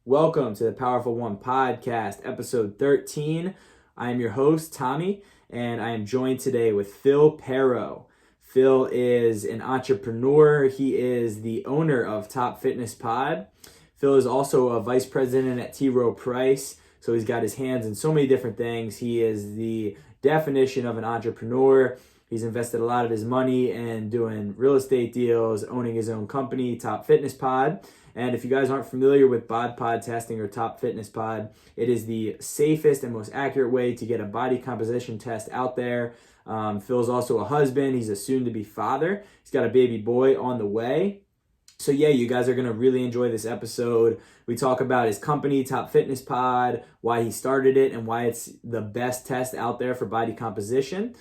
Welcome to the Powerful One Podcast, episode 13. I am your host, Tommie, and I am joined today with Phil Parrow. Phil is an entrepreneur. He is the owner of Top Fitness Pod. Phil is also a vice president at T. Rowe Price, so he's got his hands in so many different things. He is the definition of an entrepreneur. He's invested a lot of his money in doing real estate deals, owning his own company, Top Fitness Pod. And if you guys aren't familiar with bod pod testing or Top Fitness Pod, it is the safest and most accurate way to get a body composition test out there. Phil's also a husband. He's a soon-to-be father. He's got a baby boy on the way. So yeah, you guys are going to really enjoy this episode. We talk about his company, Top Fitness Pod, why he started it, and why it's the best test out there for body composition.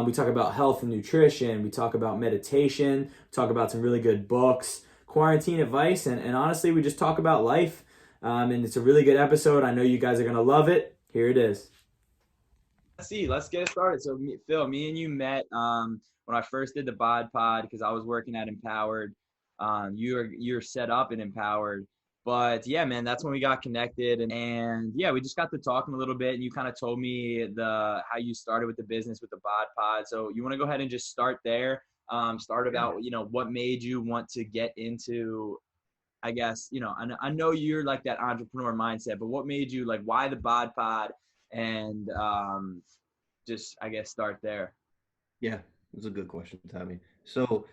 We talk about health and nutrition. We talk about meditation. We talk about some really good books, quarantine advice, and honestly, we just talk about life. And it's a really good episode. I know you guys are going to love it. Here it is. Let's get it started. So, Phil, me and you met when I first did the Bod Pod because I was working at Empowered. You're set up in Empowered, but yeah, man, that's when we got connected, and yeah, we just got to talking a little bit, and you kind of told me how you started with the business with the Bod Pod. So, you want to go ahead and just start there? Start about what made you want to get into. I guess I know you're like that entrepreneur mindset, but what made you like why the Bod Pod and just I guess start there. Yeah, it's a good question, Tommy. So,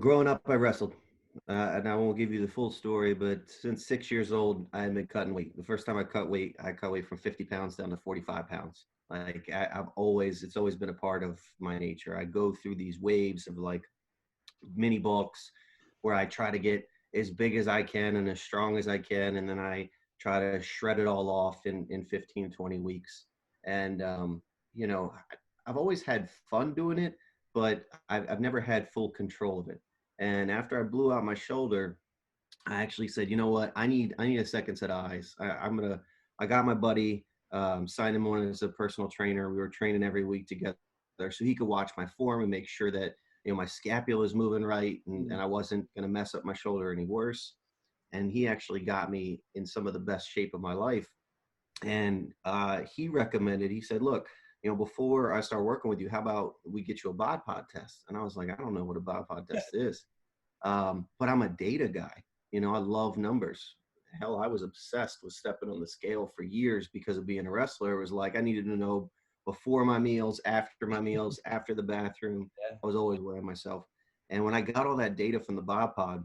growing up, I wrestled, and I won't give you the full story, but since 6 years old, I've been cutting weight. The first time I cut weight from 50 pounds down to 45 pounds. Like it's always been a part of my nature. I go through these waves of like mini bulks where I try to get as big as I can and as strong as I can, and then I try to shred it all off in 15, 20 weeks. And you know, I've always had fun doing it, but I've never had full control of it. And after I blew out my shoulder, I actually said, you know what, I need a second set of eyes. I got my buddy, signed him on as a personal trainer. We were training every week together so he could watch my form and make sure that my scapula is moving right, and I wasn't going to mess up my shoulder any worse. And he actually got me in some of the best shape of my life. And he said, look, before I start working with you, how about we get you a bod pod test? And I was like, I don't know what a bod pod test is. But I'm a data guy. I love numbers. Hell, I was obsessed with stepping on the scale for years because of being a wrestler. It was like I needed to know before my meals, after my meals, after the bathroom. Yeah. I was always weighing myself. And when I got all that data from the bod pod,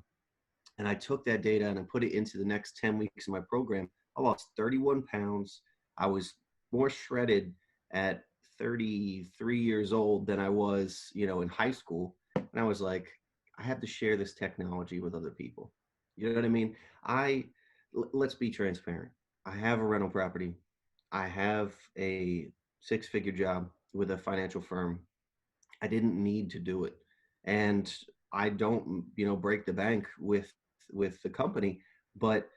and I took that data and I put it into the next 10 weeks of my program, I lost 31 pounds. I was more shredded at 33 years old than I was, in high school. And I was like, I have to share this technology with other people. You know what I mean? Let's be transparent. I have a rental property. I have a 6-figure job with a financial firm. I didn't need to do it. And I don't, break the bank with the company, but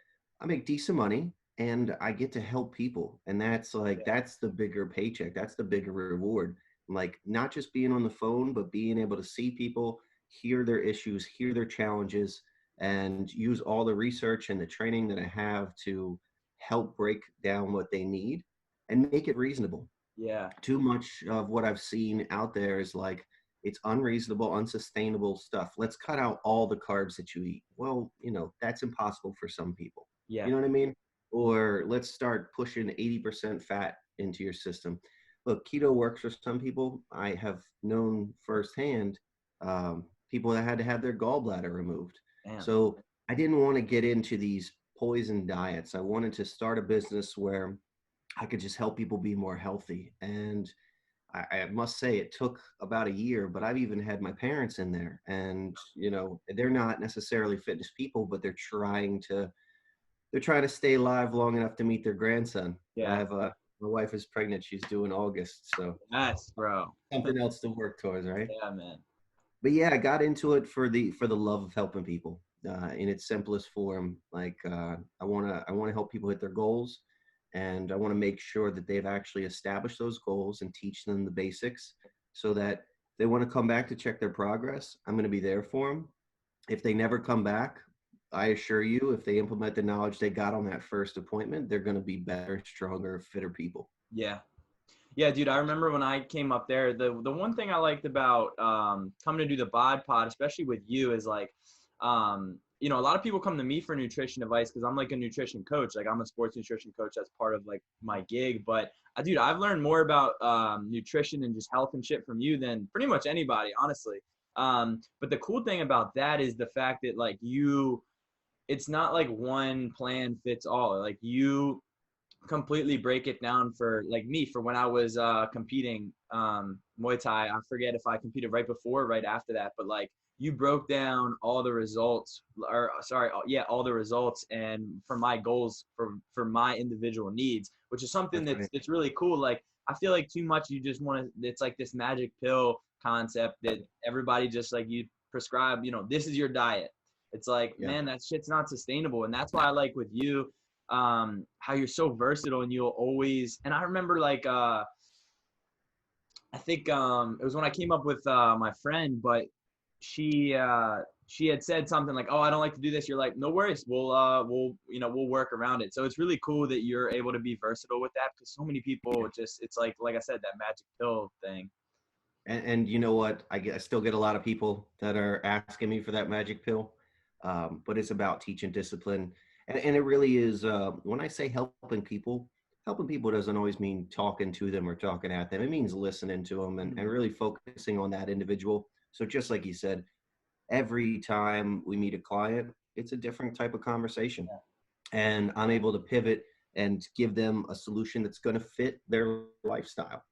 I make decent money and I get to help people. And that's the bigger paycheck. That's the bigger reward. Like not just being on the phone, but being able to see people, hear their issues, hear their challenges, and use all the research and the training that I have to help break down what they need and make it reasonable. Yeah. Too much of what I've seen out there is like, it's unreasonable, unsustainable stuff. Let's cut out all the carbs that you eat. Well, that's impossible for some people. Yeah. You know what I mean? Or let's start pushing 80% fat into your system. Look, keto works for some people. I have known firsthand people that had to have their gallbladder removed. Damn. So I didn't want to get into these poison diets. I wanted to start a business where I could just help people be more healthy. And I must say it took about a year, but I've even had my parents in there, and they're not necessarily fitness people, but they're trying to stay alive long enough to meet their grandson. Yeah. I have my wife is pregnant. She's due in August, so Yes, bro. something else to work towards, right? Yeah, man. But yeah, I got into it for the love of helping people in its simplest form. Like I want to help people hit their goals. And I want to make sure that they've actually established those goals and teach them the basics so that they want to come back to check their progress. I'm going to be there for them. If they never come back, I assure you, if they implement the knowledge they got on that first appointment, they're going to be better, stronger, fitter people. Yeah. Yeah, dude, I remember when I came up there, the one thing I liked about coming to do the bod pod, especially with you, is like, a lot of people come to me for nutrition advice because I'm like a nutrition coach. Like I'm a sports nutrition coach. That's part of like my gig. But dude, I've learned more about nutrition and just health and shit from you than pretty much anybody, honestly. But the cool thing about that is the fact that like it's not like one plan fits all. Like you completely break it down for like me for when I was competing Muay Thai. I forget if I competed right before or right after that, but like you broke down all the results all the results and for my goals for my individual needs, which is something That's right. that's really cool. Like I feel like too much you just want to, it's like this magic pill concept that everybody just like you prescribe, this is your diet. It's like, Yeah. man, that shit's not sustainable. And that's why I like with you, how you're so versatile and you'll always, and I remember like I think it was when I came up with my friend, but she had said something like, oh, I don't like to do this. You're like, no worries, we'll work around it. So it's really cool that you're able to be versatile with that, because so many people just, it's like I said, that magic pill thing. And you know what? I still get a lot of people that are asking me for that magic pill, but it's about teaching discipline. And it really is, when I say helping people doesn't always mean talking to them or talking at them. It means listening to them and really focusing on that individual. So just like you said, every time we meet a client, it's a different type of conversation. And I'm able to pivot and give them a solution that's going to fit their lifestyle.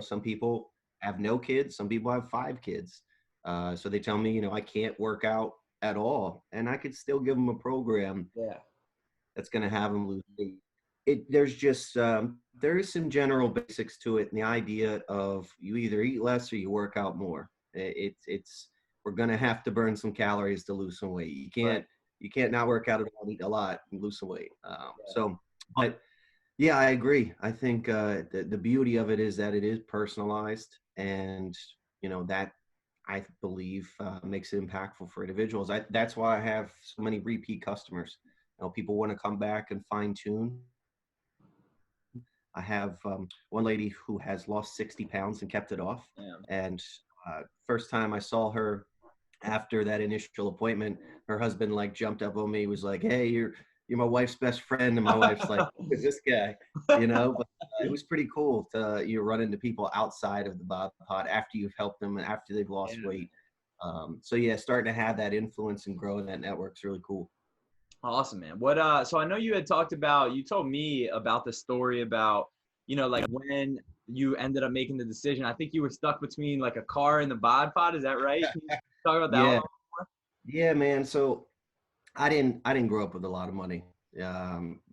Some people have no kids, some people have 5 kids. So they tell me, I can't work out at all, and I could still give them a program that's going to have them lose weight. There's just there is some general basics to it, and the idea of you either eat less or you work out more. It's we're going to have to burn some calories to lose some weight. You can't not work out at all, eat a lot, and lose some weight. But yeah, I agree. I think the beauty of it is that it is personalized, and that I believe makes it impactful for individuals. That's why I have so many repeat customers. People want to come back and fine tune. I have one lady who has lost 60 pounds and kept it off. Yeah. And first time I saw her after that initial appointment, her husband like jumped up on me, was like, "Hey, you're my wife's best friend." And my wife's like, "Who is this guy?" But it was pretty cool to run into people outside of the bod pod after you've helped them and after they've lost weight. So yeah, starting to have that influence and growing that network's really cool. Awesome, man. So I know you had you told me about the story about, like when you ended up making the decision. I think you were stuck between like a car and the bod pod. Is that right? Can you talk about that Yeah. one? Yeah, man. So I didn't grow up with a lot of money.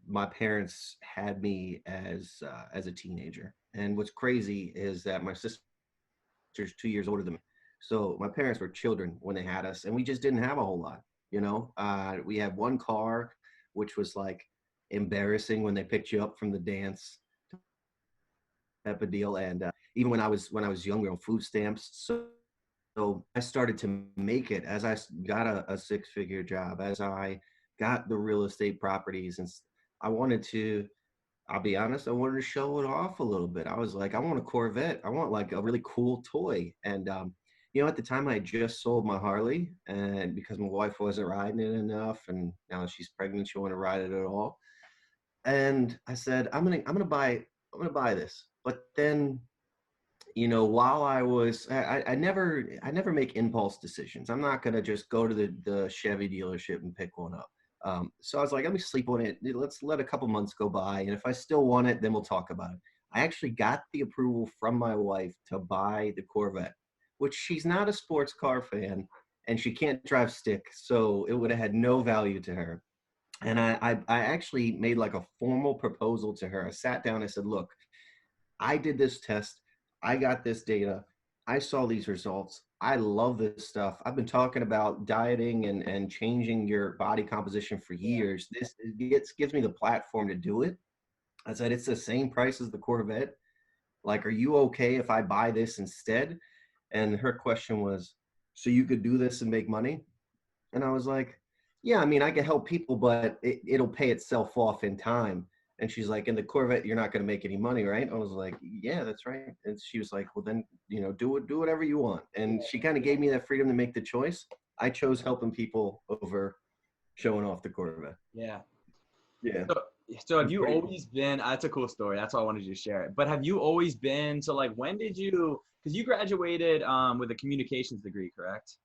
My parents had me as a teenager, and what's crazy is that my sister's 2 years older than me. So my parents were children when they had us, and we just didn't have a whole lot. We had one car, which was like embarrassing when they picked you up from the dance type of deal. And even when I was younger on food stamps, so I started to make it as I got a 6-figure job, as I got the real estate properties, and I wanted to. I'll be honest, I wanted to show it off a little bit. I was like, I want a Corvette. I want like a really cool toy. And, at the time I had just sold my Harley, and because my wife wasn't riding it enough, and now she's pregnant, she wanted to ride it at all. And I said, I'm going to buy this. But then, while I never make impulse decisions. I'm not going to just go to the Chevy dealership and pick one up. So I was like, let me sleep on it. Let's let a couple months go by. And if I still want it, then we'll talk about it. I actually got the approval from my wife to buy the Corvette, which she's not a sports car fan and she can't drive stick. So it would have had no value to her. And I actually made like a formal proposal to her. I sat down, I said, look, I did this test. I got this data. I saw these results. I love this stuff. I've been talking about dieting and changing your body composition for years. This gives me the platform to do it. I said, it's the same price as the Corvette. Like, are you okay if I buy this instead? And her question was, so you could do this and make money? And I was like, yeah, I mean, I can help people, but it'll pay itself off in time. And she's like, in the Corvette, you're not going to make any money, right? I was like, yeah, that's right. And she was like, well, then, do whatever you want. And she kind of gave me that freedom to make the choice. I chose helping people over showing off the Corvette. Yeah. Yeah. So, so have It's you pretty always been, that's a cool story. That's why I wanted you to share it. But have you always been, so like when did you, because you graduated with a communications degree, correct?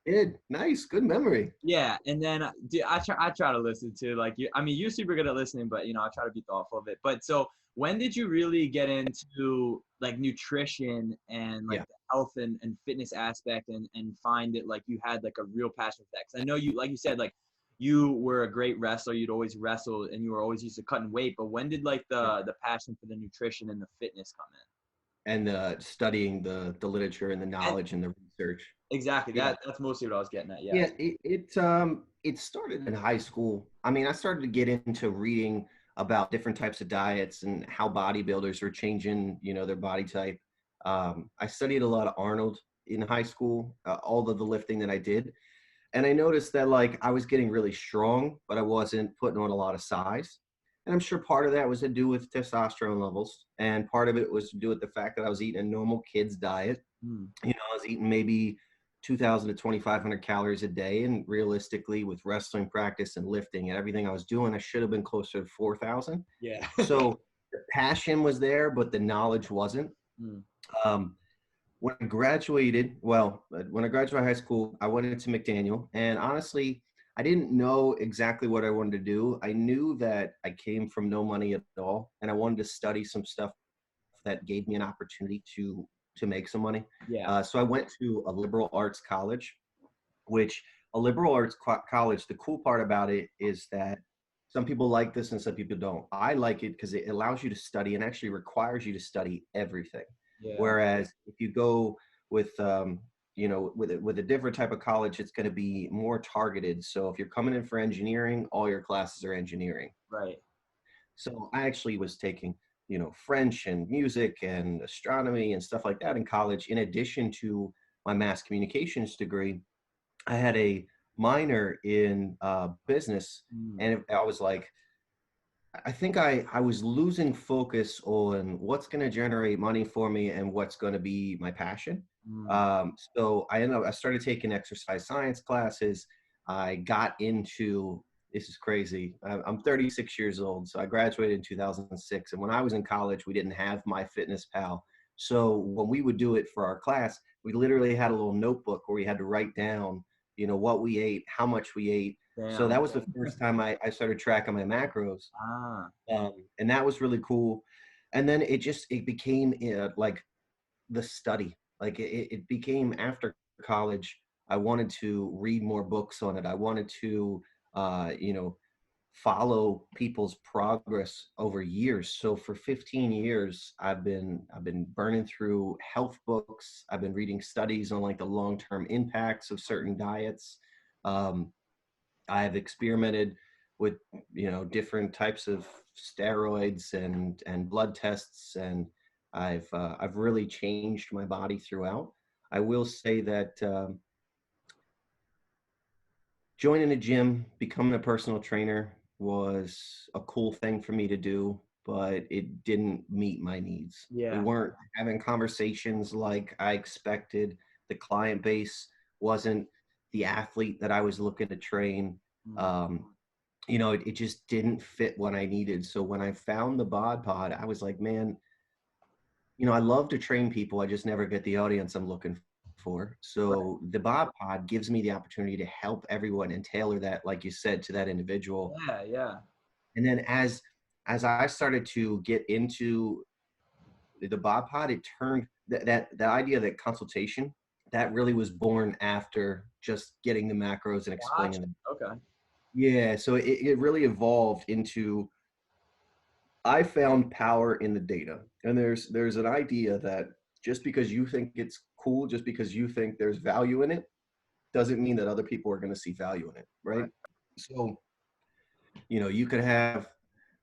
good. Nice. Good memory. Yeah, and then I try to listen to like you. I mean, you're super good at listening, but I try to be thoughtful of it. But so when did you really get into like nutrition and like Yeah. the health and fitness aspect and find it like you had like a real passion for that? Because I know you, like you said, like you were a great wrestler. You'd always wrestled and you were always used to cutting weight. But when did like the passion for the nutrition and the fitness come in? And studying the literature and the And knowledge and the research. exactly Yeah. that's mostly what I was getting at. Yeah. Yeah, it started in high school. I mean, I started to get into reading about different types of diets and how bodybuilders were changing, their body type. I studied a lot of Arnold in high school, all of the lifting that I did, and I noticed that like I was getting really strong, but I wasn't putting on a lot of size. And I'm sure part of that was to do with testosterone levels, and part of it was to do with the fact that I was eating a normal kid's diet. Hmm. I was eating maybe 2,000 to 2,500 calories a day. And realistically, with wrestling practice and lifting and everything I was doing, I should have been closer to 4,000. Yeah. So the passion was there, but the knowledge wasn't. Hmm. Um, when I graduated high school, I went into McDaniel. And honestly, I didn't know exactly what I wanted to do. I knew that I came from no money at all. And I wanted to study some stuff that gave me an opportunity to make some money. Yeah. So I went to a liberal arts college, which a liberal arts college, the cool part about it is that some people like this and some people don't. I like it because it allows you to study and actually requires you to study everything. Yeah. Whereas if you go with, with a different type of college, it's going to be more targeted. So if you're coming in for engineering, all your classes are engineering. Right. So I actually was taking, French and music and astronomy and stuff like that in college. In addition to my mass communications degree, I had a minor in business. Mm. And I was like, I think I was losing focus on what's going to generate money for me and what's going to be my passion. Mm. So I started taking exercise science classes. I got into, this is crazy. I'm 36 years old. So I graduated in 2006. And when I was in college, we didn't have MyFitnessPal. So when we would do it for our class, we literally had a little notebook where we had to write down, what we ate, how much we ate. So Damn. that was the first time I started tracking my macros. Ah. And that was really cool. And then it became like the study. Like it became after college. I wanted to read more books on it. I wanted to, follow people's progress over years. So for 15 years, I've been burning through health books. I've been reading studies on like the long-term impacts of certain diets. Um, I've experimented with different types of steroids and blood tests, and I've really changed my body throughout. I will say that joining a gym, becoming a personal trainer was a cool thing for me to do, but it didn't meet my needs. We Yeah. weren't having conversations like I expected. The client base wasn't the athlete that I was looking to train. Mm. Um, it just didn't fit what I needed. So when I found the Bod Pod, I was like, man, I love to train people. I just never get the audience I'm looking for. Right. So the Bod Pod gives me the opportunity to help everyone and tailor that, like you said, to that individual. Yeah. Yeah. And then as I started to get into the Bod Pod, it turned that the idea that consultation that really was born after just getting the macros and explaining Gotcha. them. Okay. Yeah, so it really evolved into, I found power in the data. And there's an idea that just because you think it's cool, just because you think there's value in it, doesn't mean that other people are going to see value in it, right? Right. So, you could have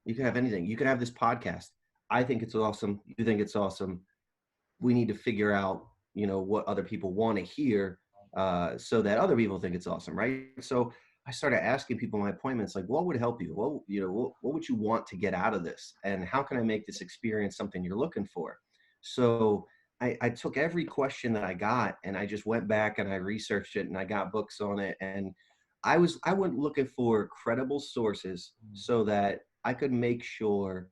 anything. You could have this podcast. I think it's awesome. You think it's awesome. We need to figure out, what other people want to hear, so that other people think it's awesome, right? So I started asking people in my appointments, like, what would help you? What would you want to get out of this? And how can I make this experience something you're looking for? So I took every question that I got and I just went back and I researched it and I got books on it. And I went looking for credible sources so that I could make sure,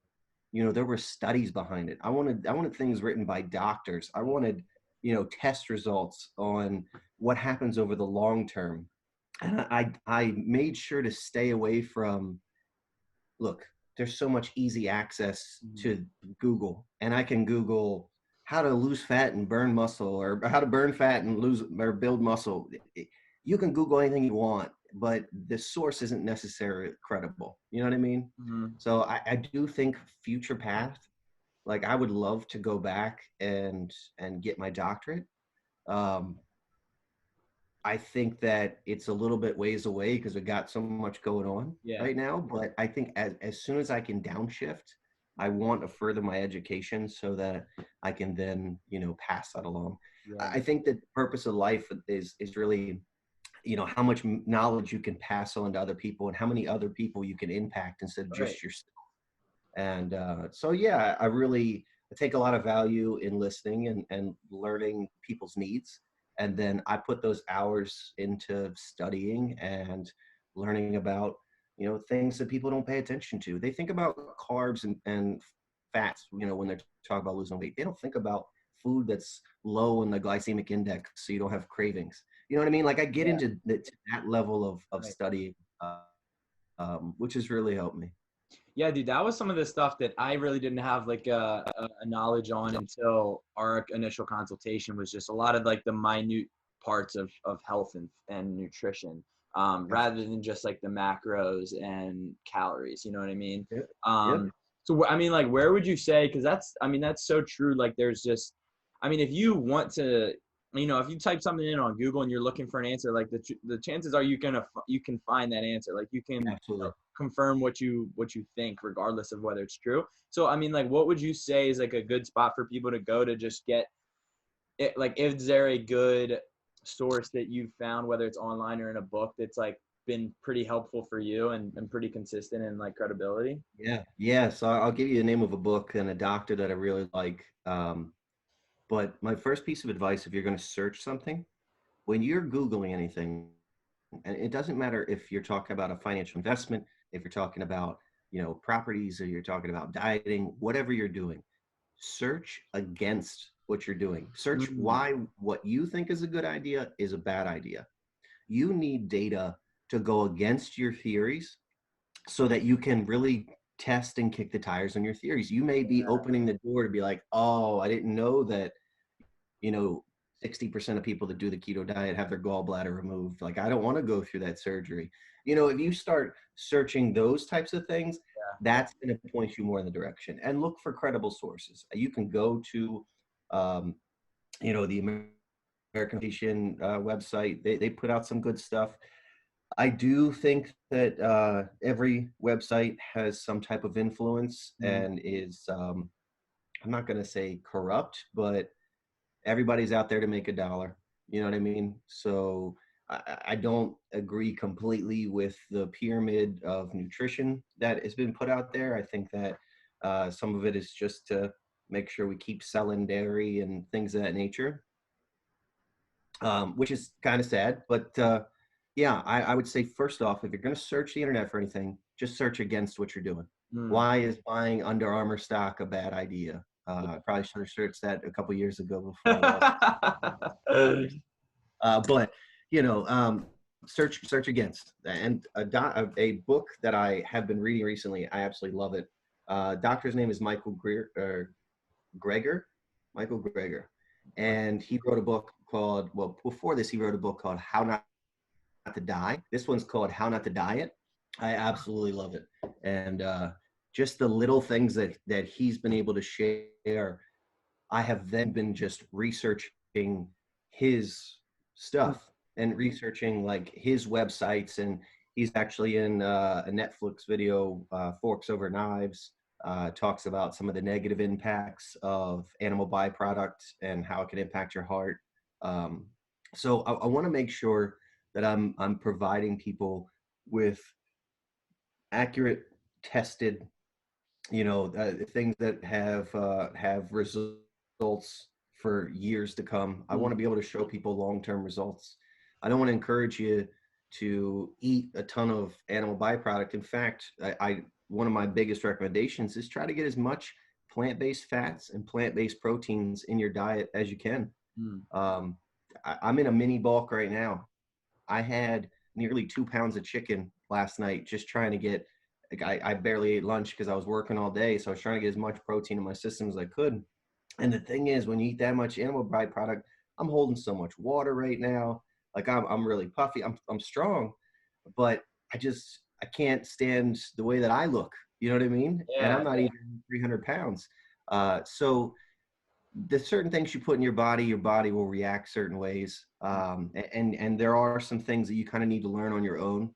there were studies behind it. I wanted things written by doctors. I wanted, test results on what happens over the long term. And I made sure to stay away from, look, there's so much easy access to Google, and I can Google how to lose fat and burn muscle, or how to burn fat and lose or build muscle. You can Google anything you want, but the source isn't necessarily credible. You know what I mean? Mm-hmm. So I do think future path, like I would love to go back and get my doctorate. Um, I think that it's a little bit ways away because we got so much going on Yeah. right now. But I think as soon as I can downshift, I want to further my education so that I can then, pass that along. Yeah. I think that the purpose of life is really, how much knowledge you can pass on to other people and how many other people you can impact instead of Right. just yourself. And so, yeah, I take a lot of value in listening and learning people's needs. And then I put those hours into studying and learning about, things that people don't pay attention to. They think about carbs and fats, when they're talking about losing weight. They don't think about food that's low in the glycemic index so you don't have cravings. You know what I mean? Like I get Yeah. into to that level of Right. study, which has really helped me. Yeah, dude, that was some of the stuff that I really didn't have like a knowledge on until our initial consultation, was just a lot of like the minute parts of health and nutrition, rather than just like the macros and calories, you know what I mean? Yep. Um, so I mean, like, where would you say, because that's so true. Like there's just, I mean, if you want to, if you type something in on Google and you're looking for an answer, like the chances are you can find that answer. Like you can Absolutely. confirm what you think regardless of whether it's true. So I mean, like, what would you say is like a good spot for people to go to just get it? Like, is there a good source that you've found, whether it's online or in a book, that's like been pretty helpful for you and pretty consistent in like credibility? Yeah. So I'll give you the name of a book and a doctor that I really like. But my first piece of advice, if you're going to search something, when you're Googling anything, and it doesn't matter if you're talking about a financial investment, if you're talking about, properties, or you're talking about dieting, whatever you're doing, search against what you're doing. Search Mm, why what you think is a good idea is a bad idea. You need data to go against your theories so that you can really test and kick the tires on your theories. You may be opening the door to be like, oh, I didn't know that, you know, 60% of people that do the keto diet have their gallbladder removed. Like, I don't want to go through that surgery. If you start searching those types of things, that's going to point you more in the direction, and look for credible sources. You can go to, the American Nutrition website. They put out some good stuff. I do think that every website has some type of influence mm, and is, I'm not going to say corrupt, but everybody's out there to make a dollar. You know what I mean? So I don't agree completely with the pyramid of nutrition that has been put out there. I think that some of it is just to make sure we keep selling dairy and things of that nature, which is kind of sad. But yeah, I would say first off, if you're going to search the internet for anything, just search against what you're doing. mm. Why is buying Under Armour stock a bad idea? I probably should have searched that a couple years ago before I lost. But search against. And a book that I have been reading recently, I absolutely love it. Doctor's name is Greger, Michael Greger, and he wrote a book called. Well, before this, he wrote a book called How Not to Die. This one's called How Not to Diet. I absolutely love it, and just the little things that he's been able to share. I have then been just researching his stuff and researching like his websites, and he's actually in a Netflix video, Forks Over Knives, talks about some of the negative impacts of animal byproducts and how it can impact your heart. So I want to make sure that I'm providing people with accurate, tested, things that have results for years to come. I want to be able to show people long-term results. I don't want to encourage you to eat a ton of animal byproduct. In fact, I one of my biggest recommendations is try to get as much plant-based fats and plant-based proteins in your diet as you can. Mm. I'm in a mini bulk right now. I had nearly 2 pounds of chicken last night, just trying to get, like, I barely ate lunch because I was working all day. So I was trying to get as much protein in my system as I could. And the thing is, when you eat that much animal byproduct, I'm holding so much water right now. Like I'm really puffy. I'm strong, but I can't stand the way that I look. You know what I mean? And Yeah. I'm not even 300 pounds. So the certain things you put in your body will react certain ways. And there are some things that you kind of need to learn on your own.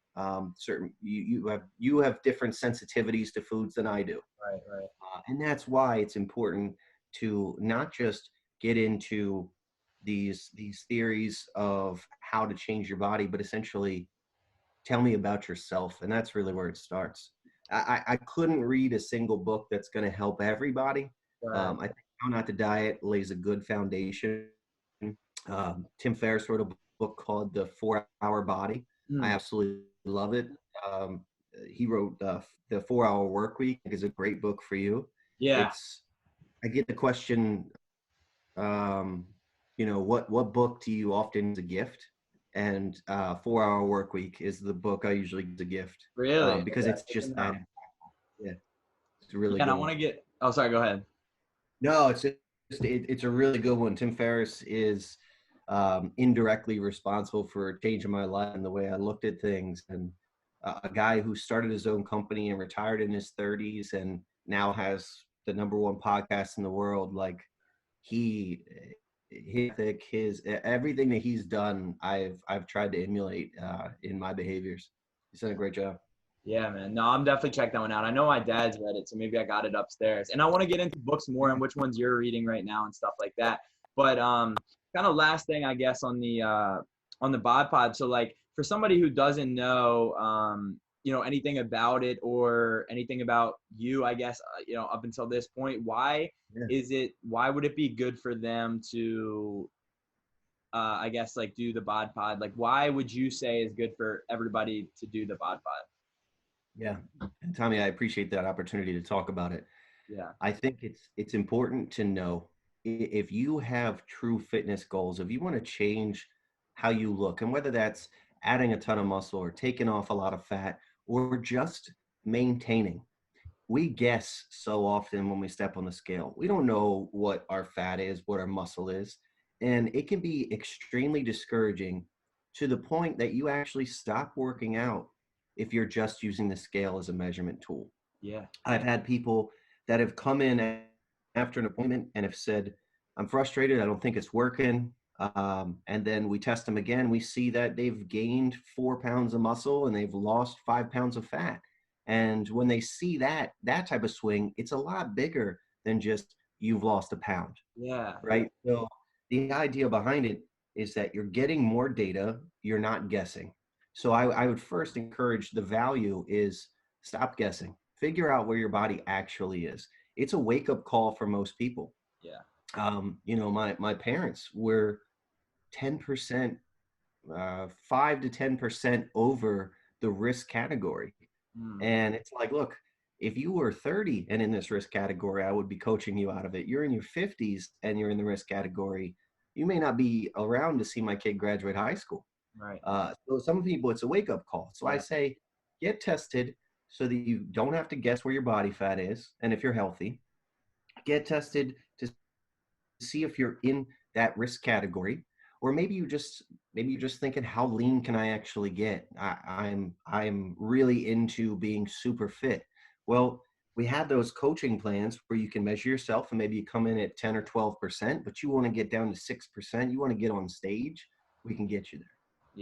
You have different sensitivities to foods than I do. Right. Right. And that's why it's important to not just get into these theories of how to change your body, but essentially tell me about yourself. And that's really where it starts. I couldn't read a single book that's going to help everybody. Right. I think How Not to Diet lays a good foundation. Tim Ferriss wrote a book called The 4 Hour Body. I Mm. absolutely love it. He wrote The 4 Hour Work Week. Is a great book for you. Yeah. I get the question, what book do you often as a gift? And 4 Hour Work Week is the book I usually give as a gift, Really? because Okay. it's Good to just know. that. Yeah, it's a really Yeah, and I good want one. to get. Oh, sorry. Go ahead. No, it's a really good one. Tim Ferriss is indirectly responsible for changing my life and the way I looked at things. And a guy who started his own company and retired in his 30s and now has the #1 podcast in the world. Like he, his ethic, his everything that he's done, I've tried to emulate in my behaviors. He's done a great job. Yeah, man. No, I'm definitely check that one out. I know my dad's read it, so maybe I got it upstairs. And I want to get into books more and which ones you're reading right now and stuff like that. But kind of last thing, I guess, on the bod pod. So like for somebody who doesn't know anything about it or anything about you, I guess, up until this point, Yeah. why would it be good for them to I guess like do the bod pod? Like why would you say is good for everybody to do the bod pod? Yeah. And Tommy, I appreciate that opportunity to talk about it. Yeah. I think it's important to know, if you have true fitness goals, if you want to change how you look, and whether that's adding a ton of muscle or taking off a lot of fat or just maintaining. We guess so often when we step on the scale. We don't know what our fat is, what our muscle is, and it can be extremely discouraging to the point that you actually stop working out if you're just using the scale as a measurement tool. Yeah. I've had people that have come in after an appointment and have said, I'm frustrated. I don't think it's working. And then we test them again. We see that they've gained 4 pounds of muscle and they've lost 5 pounds of fat. And when they see that type of swing, it's a lot bigger than just you've lost a pound, Yeah. right? So the idea behind it is that you're getting more data, you're not guessing. So I would first encourage, the value is stop guessing, figure out where your body actually is. It's a wake up call for most people. Yeah. My parents were 10%, 5 to 10% over the risk category. Mm. And it's like, look, if you were 30 and in this risk category, I would be coaching you out of it. You're in your 50s and you're in the risk category. You may not be around to see my kid graduate high school. Right. So some people, it's a wake up call. So I Yeah. say, get tested so that you don't have to guess where your body fat is. And if you're healthy, get tested to see if you're in that risk category, or maybe you're just thinking, how lean can I actually get? I'm really into being super fit. Well, we have those coaching plans where you can measure yourself and maybe you come in at 10 or 12%, but you want to get down to 6%. You want to get on stage. We can get you there.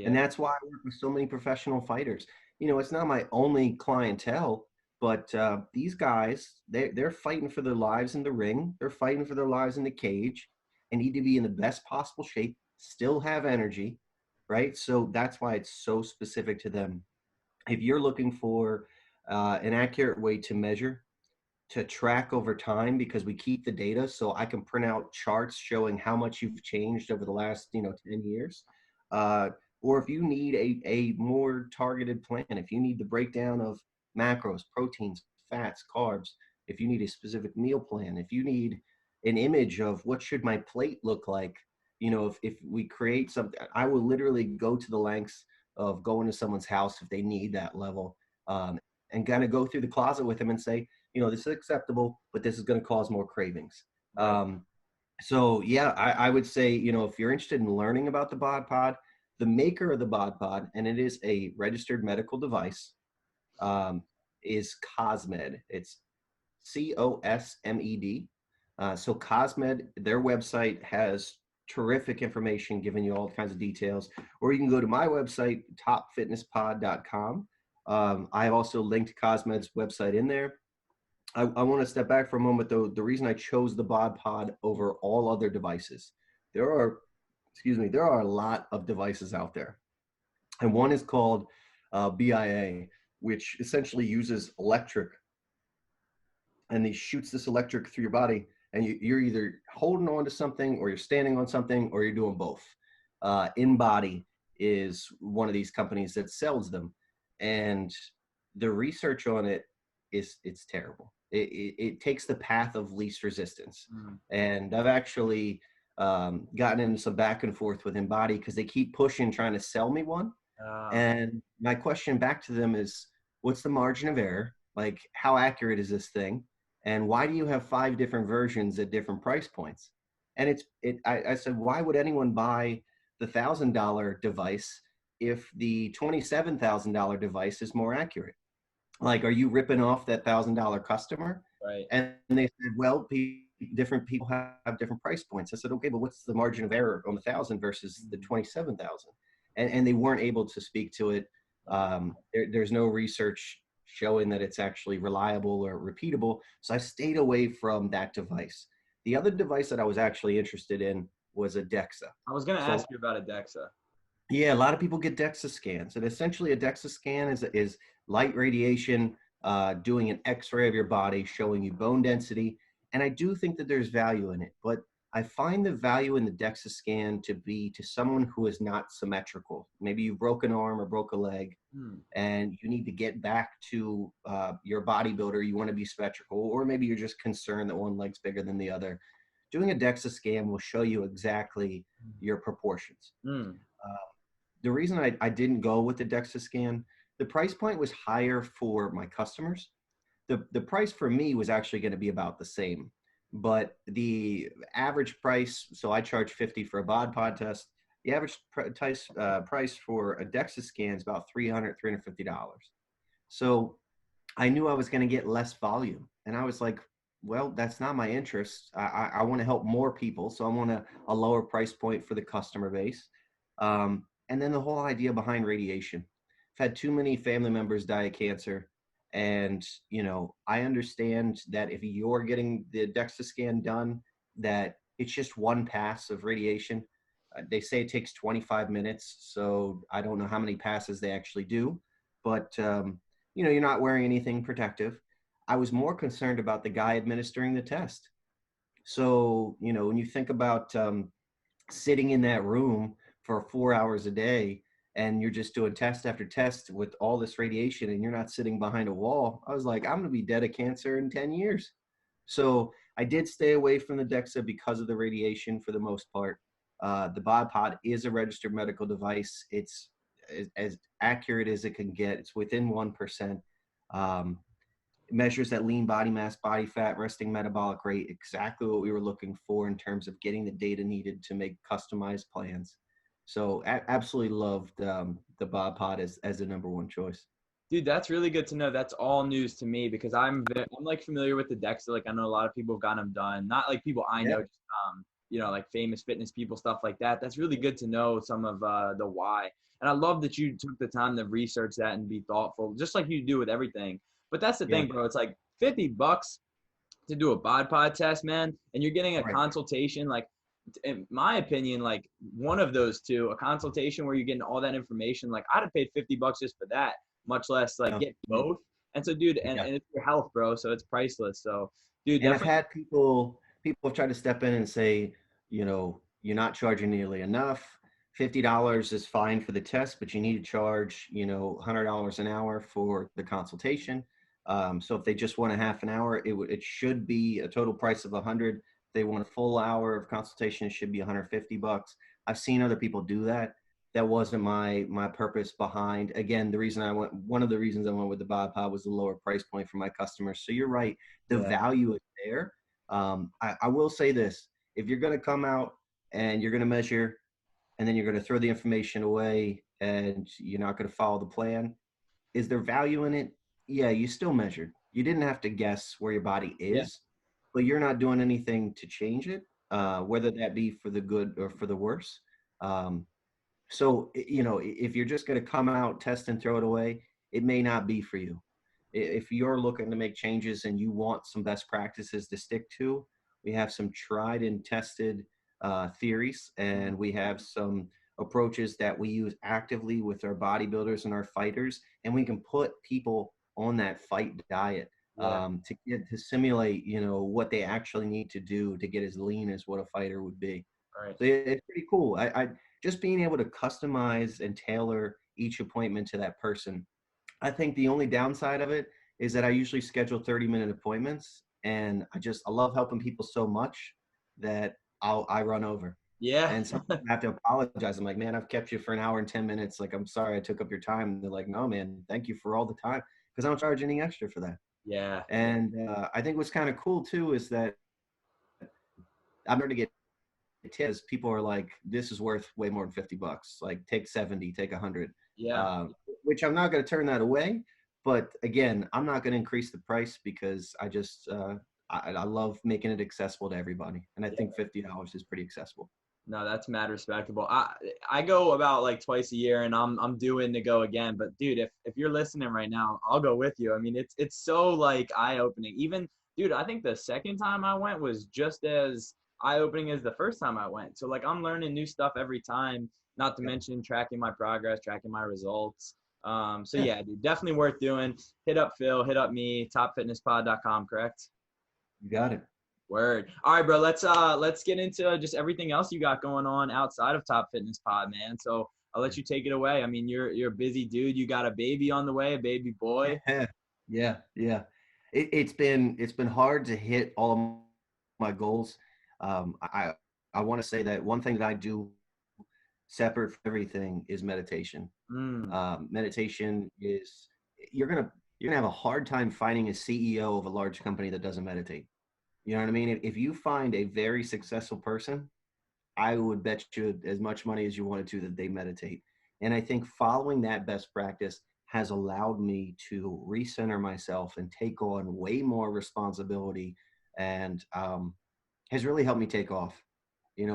And Yeah. that's why I work with so many professional fighters. It's not my only clientele, but these guys, they're fighting for their lives in the ring. They're fighting for their lives in the cage and need to be in the best possible shape, still have energy, right? So that's why it's so specific to them. if you're looking for an accurate way to measure, to track over time, because we keep the data, so I can print out charts showing how much you've changed over the last 10 years. uh, or if you need a more targeted plan, if you need the breakdown of macros, proteins, fats, carbs, if you need a specific meal plan, if you need an image of what should my plate look like, if we create something, I will literally go to the lengths of going to someone's house if they need that level, and kind of go through the closet with them and say, this is acceptable, but this is going to cause more cravings. Right. So yeah, I would say, if you're interested in learning about the Bod Pod, the maker of the Bod Pod, and it is a registered medical device, is Cosmed. It's COSMED. So Cosmed, their website has terrific information giving you all kinds of details. Or you can go to my website, topfitnesspod.com. I've also linked Cosmed's website in there. I want to step back for a moment, though. The reason I chose the Bod Pod over all other devices, there are a lot of devices out there. And one is called BIA, which essentially uses electric, and he shoots this electric through your body, and you're either holding on to something, or you're standing on something, or you're doing both. InBody is one of these companies that sells them, and the research on it's terrible. It takes the path of least resistance. And I've actually gotten into some back and forth with InBody because they keep pushing, trying to sell me one. And my question back to them is, what's the margin of error? Like, how accurate is this thing? And why do you have 5 different versions at different price points? And I said, why would anyone buy the $1,000 device if the $27,000 device is more accurate? Like, are you ripping off that $1,000 customer? Right. And they said, well, different people have different price points. I said, okay, but what's the margin of error on the 1,000 versus the 27,000? And they weren't able to speak to it. There's no research showing that it's actually reliable or repeatable. So I stayed away from that device. The other device that I was actually interested in was a DEXA. I was going to ask you about a DEXA. Yeah, a lot of people get DEXA scans. And essentially a DEXA scan is light radiation doing an X-ray of your body, showing you bone density. And I do think that there's value in it. But I find the value in the DEXA scan to be to someone who is not symmetrical. Maybe you broke an arm or broke a leg, and you need to get back to your bodybuilder. You want to be symmetrical, or maybe you're just concerned that one leg's bigger than the other. Doing a DEXA scan will show you exactly your proportions. The reason I didn't go with the DEXA scan, the price point was higher for my customers. The price for me was actually going to be about the same. But the average price, so I charge $50 for a Bod Pod test. The average price for a DEXA scan is about $300, $350. So I knew I was going to get less volume. And I was like, well, that's not my interest. I want to help more people. So I want a lower price point for the customer base. And then the whole idea behind radiation. I've had too many family members die of cancer. And, I understand that if you're getting the DEXA scan done, that it's just one pass of radiation. They say it takes 25 minutes. So I don't know how many passes they actually do, but, you're not wearing anything protective. I was more concerned about the guy administering the test. So, when you think about sitting in that room for 4 hours a day, and you're just doing test after test with all this radiation, and you're not sitting behind a wall, I was like, I'm going to be dead of cancer in 10 years. So I did stay away from the DEXA because of the radiation for the most part. The Bod Pod is a registered medical device. It's as accurate as it can get. It's within 1%. It measures that lean body mass, body fat, resting metabolic rate, exactly what we were looking for in terms of getting the data needed to make customized plans. So absolutely loved the Bod Pod as the number one choice. Dude, that's really good to know. That's all news to me because I'm like familiar with the DEXA. Like I know a lot of people have gotten them done. Not like people I know, just, like famous fitness people, stuff like that. That's really good to know some of the why. And I love that you took the time to research that and be thoughtful, just like you do with everything. But that's the thing, bro. It's like $50 to do a Bod Pod test, man, and you're getting a consultation. Like, in my opinion, like one of those two, a consultation where you're getting all that information. Like I'd have paid $50 just for that. much less like Oh, get both. And so, dude, and, yeah. and it's your health, bro. So it's priceless. So, dude, And I've definitely. had people have tried to step in and say, you're not charging nearly enough. $50 is fine for the test, but you need to charge, $100 an hour for the consultation. So if they just want a half an hour, it should be a total price of 100. If they want a full hour of consultation, it should be $150. I've seen other people do that. That wasn't my purpose behind. Again, one of the reasons I went with the Bod Pod was the lower price point for my customers. So you're right, the Yeah. value is there. I will say this: if you're going to come out and you're going to measure, and then you're going to throw the information away, and you're not going to follow the plan, is there value in it? Yeah, you still measured. You didn't have to guess where your body Yeah. is, but you're not doing anything to change it, whether that be for the good or for the worse. Um, so, if you're just going to come out, test, and throw it away, it may not be for you. If you're looking to make changes and you want some best practices to stick to, we have some tried and tested theories, and we have some approaches that we use actively with our bodybuilders and our fighters, and we can put people on that fight diet Yeah. to simulate, what they actually need to do to get as lean as what a fighter would be. Right. So it's pretty cool. I just being able to customize and tailor each appointment to that person. I think the only downside of it is that I usually schedule 30-minute appointments, and I love helping people so much that I run over. Yeah. And sometimes I have to apologize. I'm like, man, I've kept you for an hour and 10 minutes. Like, I'm sorry I took up your time. And they're like, no, man, thank you for all the time, because I don't charge any extra for that. Yeah. And I think what's kind of cool too is that I'm going to get tips. People are like, this is worth way more than $50. Like, take 70, take 100. Yeah. Which I'm not going to turn that away. But again, I'm not going to increase the price because I love making it accessible to everybody. And I think $50 is pretty accessible. No, that's mad respectable. I go about like twice a year, and I'm doing to go again. But dude, if you're listening right now, I'll go with you. I mean, it's so like eye opening. Even dude, I think the second time I went was just as eye opening as the first time I went. So like I'm learning new stuff every time. Not to Yeah. mention tracking my progress, tracking my results. So Yeah, yeah, dude, definitely worth doing. Hit up Phil, hit up me, topfitnesspod.com, correct? you got it. Word. All right, bro. Let's get into just everything else you got going on outside of Top Fitness Pod, man. So I'll let you take it away. I mean, you're a busy dude. You got a baby on the way, a baby boy. Yeah, yeah. It's been hard to hit all of my goals. I want to say that one thing that I do separate from everything is meditation. Mm, Meditation is you're gonna have a hard time finding a CEO of a large company that doesn't meditate. You know what I mean? If you find a very successful person, I would bet you as much money as you wanted to that they meditate. And I think following that best practice has allowed me to recenter myself and take on way more responsibility, and has really helped me take off.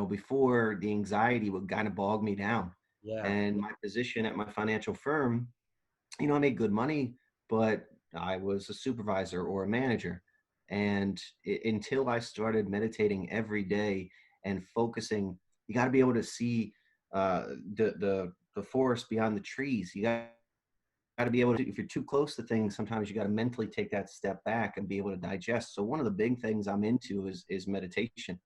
Before, the anxiety would kind of bog me down. yeah. And my position at my financial firm, I made good money, but I was a supervisor or a manager. And until I started meditating every day and focusing, you got to be able to see the forest beyond the trees. You got to be able to, if you're too close to things, sometimes you got to mentally take that step back and be able to digest. So one of the big things I'm into is meditation.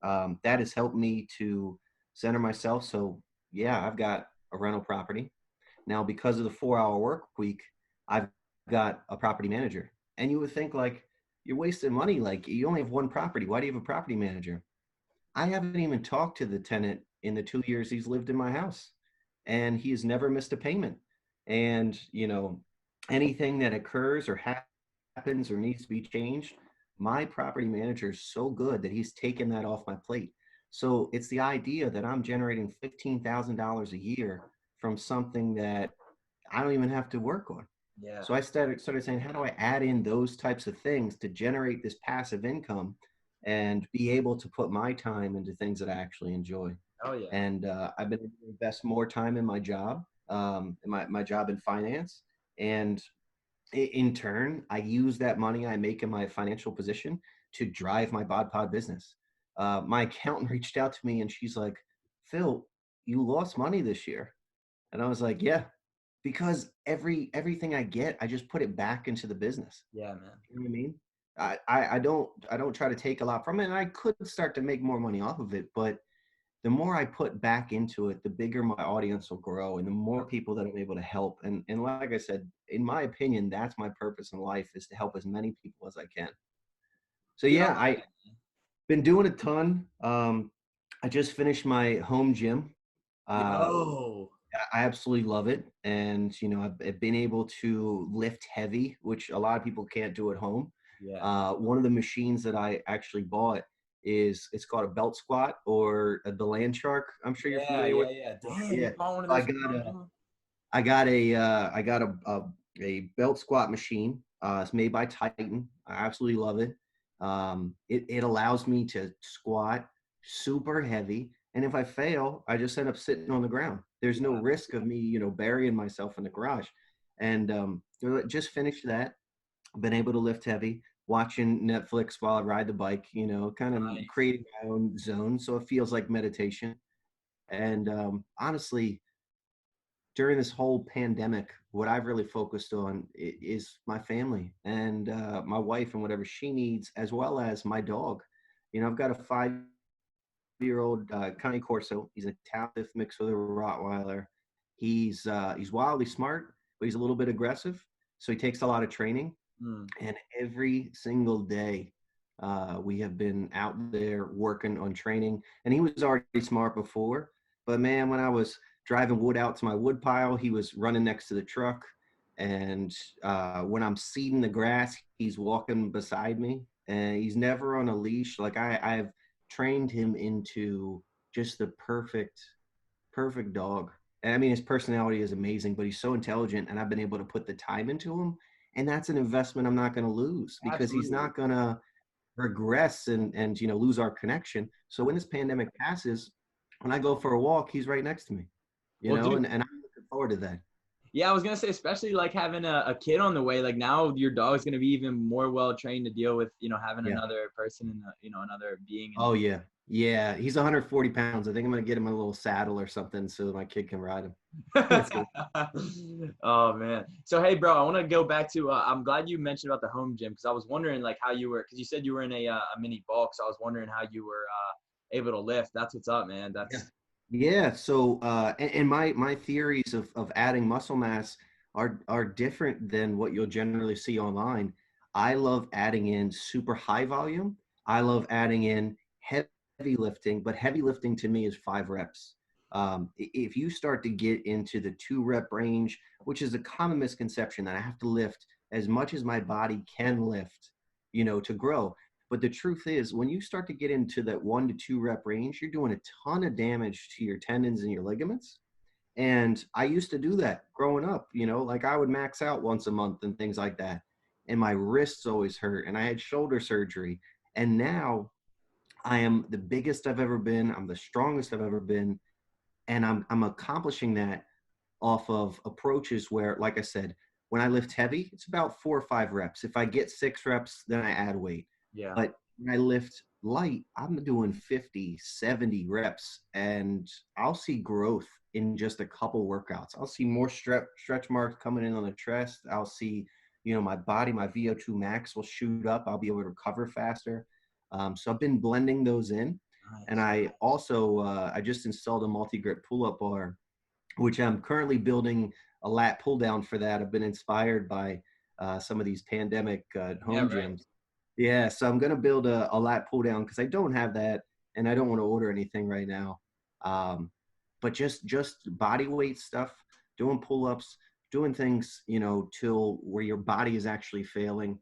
That has helped me to center myself. So yeah, I've got a rental property. Now, because of the 4-hour work week, I've got a property manager. And you would think, like, you're wasting money. Like, you only have one property. Why do you have a property manager? I haven't even talked to the tenant in the 2 years he's lived in my house, and he has never missed a payment. And, anything that occurs or happens or needs to be changed, my property manager is so good that he's taken that off my plate. So it's the idea that I'm generating $15,000 a year from something that I don't even have to work on. Yeah. So I started saying, how do I add in those types of things to generate this passive income and be able to put my time into things that I actually enjoy? Oh yeah. And I've been able to invest more time in my job, in my job in finance. And in turn, I use that money I make in my financial position to drive my Bod Pod business. My accountant reached out to me and she's like, Phil, you lost money this year. And I was like, yeah. because everything I get, I just put it back into the business. Yeah, man. You know what I mean? I don't try to take a lot from it, and I could start to make more money off of it, but the more I put back into it, the bigger my audience will grow and the more people that I'm able to help. And like I said, in my opinion, that's my purpose in life, is to help as many people as I can. So Dude, yeah, I been doing a ton. I just finished my home gym. Uh, yo. I absolutely love it. And, I've been able to lift heavy, which a lot of people can't do at home. Yeah. One of the machines that I actually bought it's called a belt squat, or the land shark. I'm sure you're Yeah, familiar yeah, with. yeah. Damn, Yeah. you bought one of So those for your home gym? I got a belt squat machine. It's made by Titan. I absolutely love it. It allows me to squat super heavy, and if I fail, I just end up sitting on the ground. There's no Yeah. risk of me, burying myself in the garage. And just finished that. Been able to lift heavy, watching Netflix while I ride the bike. Kind of Nice. creating my own zone, so it feels like meditation. And honestly, during this whole pandemic, what I've really focused on is my family and my wife and whatever she needs, as well as my dog. I've got a 5-year-old Connie Corso. He's a Taffy mixed with a Rottweiler. He's wildly smart, but he's a little bit aggressive. So he takes a lot of training. Mm. And every single day, we have been out there working on training. And he was already smart before, but man, when I was driving wood out to my wood pile, he was running next to the truck. And when I'm seeding the grass, he's walking beside me, and he's never on a leash. Like I've trained him into just the perfect dog. And I mean, his personality is amazing, but he's so intelligent, and I've been able to put the time into him. And that's an investment I'm not going to lose, because he's Absolutely. not going to regress and lose our connection. So when this pandemic passes, when I go for a walk, he's right next to me, Well, dude, and I'm looking forward to that. yeah, I was gonna say, especially like having a kid on the way, like now your dog's gonna be even more well trained to deal with, having Yeah. another person and another being. Oh yeah. Yeah. He's 140 pounds. I think I'm going to get him a little saddle or something so my kid can ride him. Oh man. So hey, bro, I want to go back to. I'm glad you mentioned about the home gym because I was wondering like how you were, because you said you were in a mini bulk, so I was wondering how you were able to lift. That's what's up, man. Yeah. That's Yeah. So, and my theories of adding muscle mass are different than what you'll generally see online. I love adding in super high volume. I love adding in heavy lifting, but heavy lifting to me is 5 reps. If you start to get into the 2 rep range, which is a common misconception that I have to lift as much as my body can lift, to grow. But the truth is, when you start to get into that 1 to 2 rep range, you're doing a ton of damage to your tendons and your ligaments. And I used to do that growing up, like I would max out once a month and things like that. And my wrists always hurt, and I had shoulder surgery. And now I am the biggest I've ever been. I'm the strongest I've ever been. And I'm accomplishing that off of approaches where, like I said, when I lift heavy, it's about 4 or 5 reps. If I get 6 reps, then I add weight. yeah. But when I lift light, I'm doing 50, 70 reps, and I'll see growth in just a couple workouts. I'll see more stretch marks coming in on the chest. I'll see, my body, my VO2 max will shoot up. I'll be able to recover faster. So I've been blending those in. And Nice. I also, I just installed a multi-grip pull-up bar, which I'm currently building a lat pull down for that. I've been inspired by some of these pandemic Yeah. home Right. gyms. Yeah, so I'm gonna build a lat pull down because I don't have that, and I don't want to order anything right now. Um, but just body weight stuff, doing pull ups, doing things, till where your body is actually failing.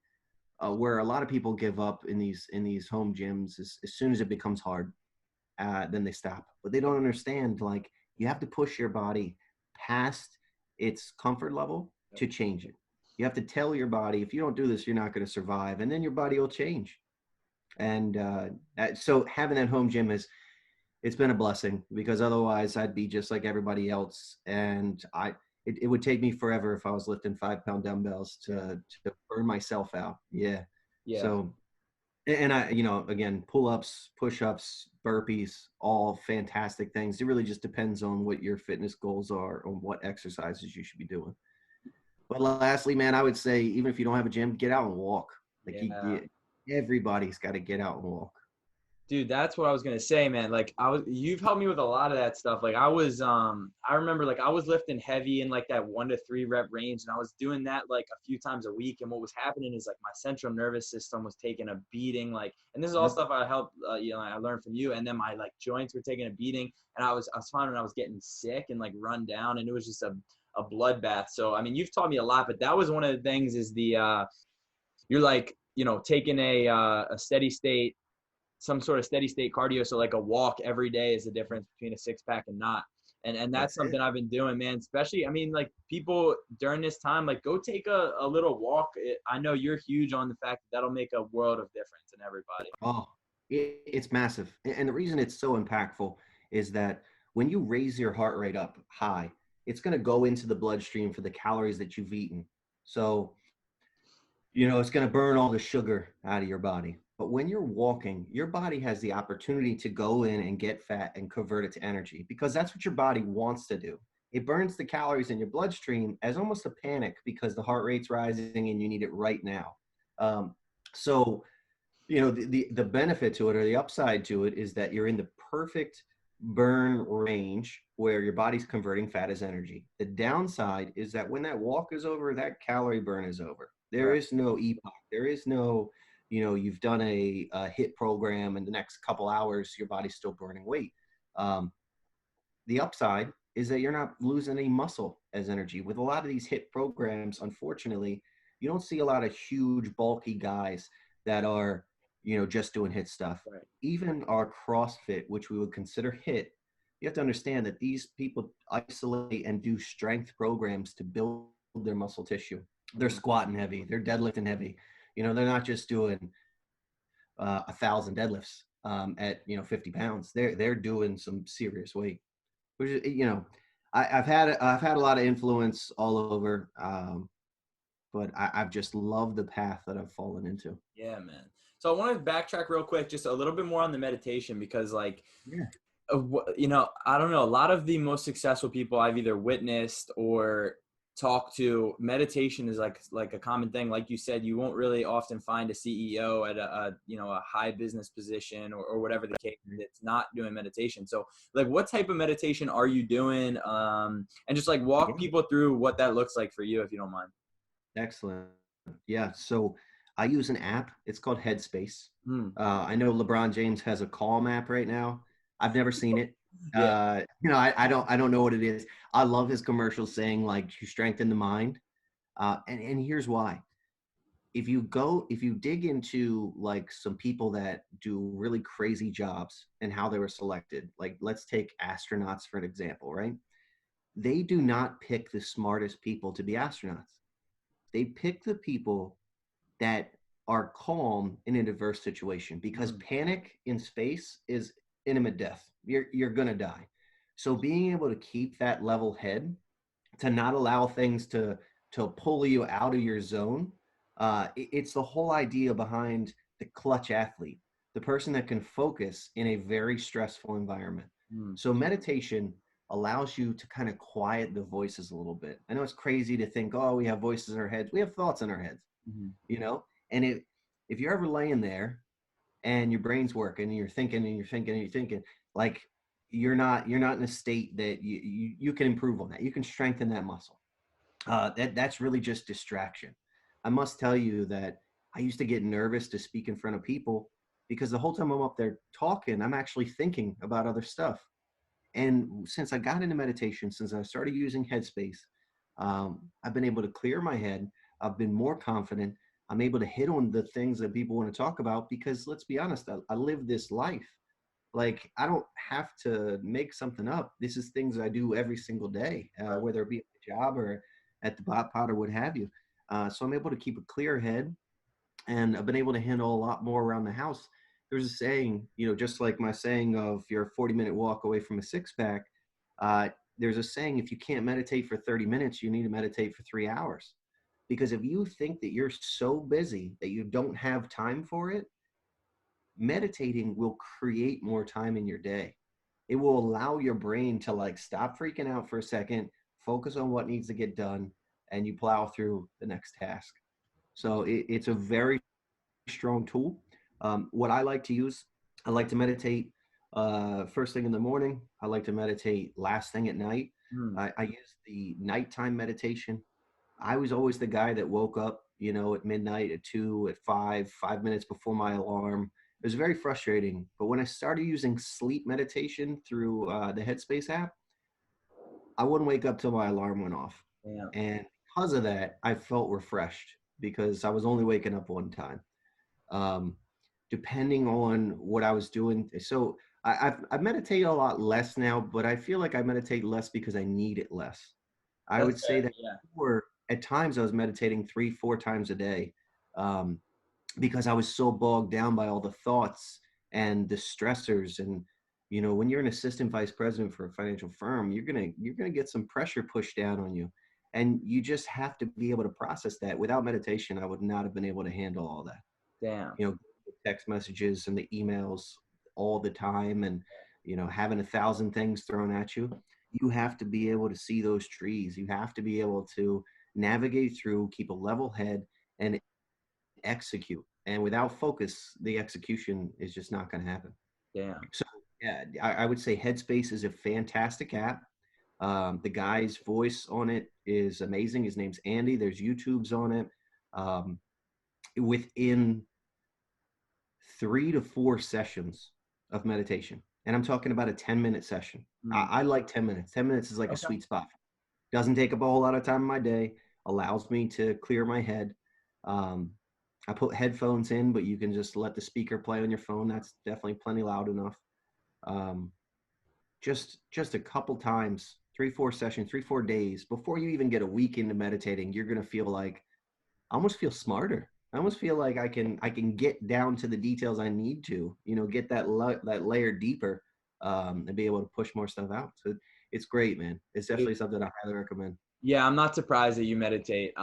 Where a lot of people give up in these home gyms as soon as it becomes hard, then they stop. But they don't understand, like, you have to push your body past its comfort level to change it. You have to tell your body, if you don't do this, you're not going to survive, and then your body will change. And so having that home gym it's been a blessing, because otherwise I'd be just like everybody else, and it would take me forever if I was lifting 5-pound dumbbells to burn myself out. Yeah. Yeah. So And I, again, pull-ups, push-ups, burpees, all fantastic things. It really just depends on what your fitness goals are, on what exercises you should be doing. But lastly, man, I would say even if you don't have a gym, get out and walk. Like Yeah. everybody's got to get out and walk. Dude, that's what I was gonna say, man. Like you've helped me with a lot of that stuff. Like I remember like I was lifting heavy in like that 1 to 3 rep range, and I was doing that like a few times a week. And what was happening is like my central nervous system was taking a beating. Like, and this is all Yep. stuff I helped, I learned from you. And then my like joints were taking a beating, and I was finding I was getting sick and like run down, and it was just a bloodbath. So I mean, you've taught me a lot, but that was one of the things is you're like taking a steady state, some sort of steady state cardio. So like a walk every day is the difference between a six pack and not. And that's That's it. something I've been doing, man. Especially, I mean, like people during this time, like go take a little walk. I know you're huge on the fact that that'll make a world of difference in everybody. Oh, it's massive. And the reason it's so impactful is that when you raise your heart rate up high, it's going to go into the bloodstream for the calories that you've eaten. So, it's going to burn all the sugar out of your body. But when you're walking, your body has the opportunity to go in and get fat and convert it to energy, because that's what your body wants to do. It burns the calories in your bloodstream as almost a panic because the heart rate's rising and you need it right now. So, the benefit to it, or the upside to it, is that you're in the perfect burn range where your body's converting fat as energy. The downside is that when that walk is over, that calorie burn is over. There Right. is no epoch. There is no, you've done a hit program and the next couple hours your body's still burning weight. um, the upside is that you're not losing any muscle as energy. With a lot of these hit programs, unfortunately, you don't see a lot of huge, bulky guys that are, just doing hit stuff. Right. Even our CrossFit, which we would consider hit, you have to understand that these people isolate and do strength programs to build their muscle tissue. They're squatting heavy, they're deadlifting heavy. They're not just doing 1,000 deadlifts at 50 pounds. They're doing some serious weight, which is, I've had a lot of influence all over, but I've just loved the path that I've fallen into. Yeah, man. So I want to backtrack real quick, just a little bit more on the meditation, because like, Yeah. I don't know, a lot of the most successful people I've either witnessed or talked to, meditation is like a common thing. Like you said, you won't really often find a CEO at a high business position or whatever the case that's not doing meditation. So like, what type of meditation are you doing? And just like walk Yeah. people through what that looks like for you, if you don't mind. Excellent. Yeah. So I use an app. It's called Headspace. Hmm. I know LeBron James has a Calm app right now. I've never seen it. Yeah. I don't know what it is. I love his commercials saying like you strengthen the mind. And here's why. If you dig into like some people that do really crazy jobs and how they were selected, like let's take astronauts for an example, right? They do not pick the smartest people to be astronauts. They pick the people that are calm in a diverse situation, because panic in space is imminent death. You're gonna die. So being able to keep that level head, to not allow things to pull you out of your zone, it's the whole idea behind the clutch athlete, the person that can focus in a very stressful environment. Hmm. So meditation allows you to kind of quiet the voices a little bit. I know it's crazy to think, oh, we have voices in our heads. We have thoughts in our heads, Mhm. and if you're ever laying there and your brain's working and you're thinking and you're thinking and you're thinking, like you're not in a state that you can improve on that. You can strengthen that muscle. That's really just distraction. I must tell you that I used to get nervous to speak in front of people because the whole time I'm up there talking, I'm actually thinking about other stuff. And since I got into meditation, since I started using Headspace, I've been able to clear my head. I've been more confident. I'm able to hit on the things that people want to talk about because let's be honest, I live this life. Like I don't have to make something up. This is things I do every single day, whether it be at the job or at the bot pot or what have you. So I'm able to keep a clear head, and I've been able to handle a lot more around the house. There's a saying, just like my saying of your 40-minute walk away from a six pack. Uh, there's a saying, if you can't meditate for 30 minutes, you need to meditate for 3 hours. Because if you think that you're so busy that you don't have time for it, meditating will create more time in your day. It will allow your brain to like stop freaking out for a second, focus on what needs to get done, and you plow through the next task. So it's a very strong tool. What I like to use, I like to meditate first thing in the morning. I like to meditate last thing at night. Hmm. I use the nighttime meditation. I was always the guy that woke up, you know, at midnight, at 2, at 5, 5 minutes before my alarm. It was very frustrating. But when I started using sleep meditation through the Headspace app, I wouldn't wake up till my alarm went off. Yeah. And because of that, I felt refreshed because I was only waking up one time. Um, Depending on what I was doing. So I meditate a lot less now, but I feel like I meditate less because I need it less. I That's would say fair. that Yeah. before, at times I was meditating 3, 4 times a day, um, because I was so bogged down by all the thoughts and the stressors. And you know, when you're an assistant vice president for a financial firm, you're gonna get some pressure pushed down on you, and you just have to be able to process that. Without meditation, I would not have been able to handle all that. Damn. You know, the text messages and the emails all the time, and you know, having 1,000 things thrown at you. You have to be able to see those trees. You have to be able to navigate through, keep a level head, and execute. And without focus, the execution is just not going to happen. Damn. So yeah, I would say Headspace is a fantastic app. The guy's voice on it is amazing. His name's Andy. There's YouTubes on it. Um, Within 3 to 4 sessions of meditation, and I'm talking about a 10-minute session. Hmm. I like 10 minutes. 10 minutes is like a Okay. sweet spot. Doesn't take up a whole lot of time in my day, allows me to clear my head. Um, I put headphones in, but you can just let the speaker play on your phone. That's definitely plenty loud enough. Um, just a couple times, 3, 4 sessions, 3, 4 days before you even get a week into meditating, you're gonna feel like I almost feel smarter. I almost feel like I can get down to the details I need to, you know, get that layer deeper, and be able to push more stuff out. So it's great, man. It's definitely something I highly recommend. Yeah, I'm not surprised that you meditate.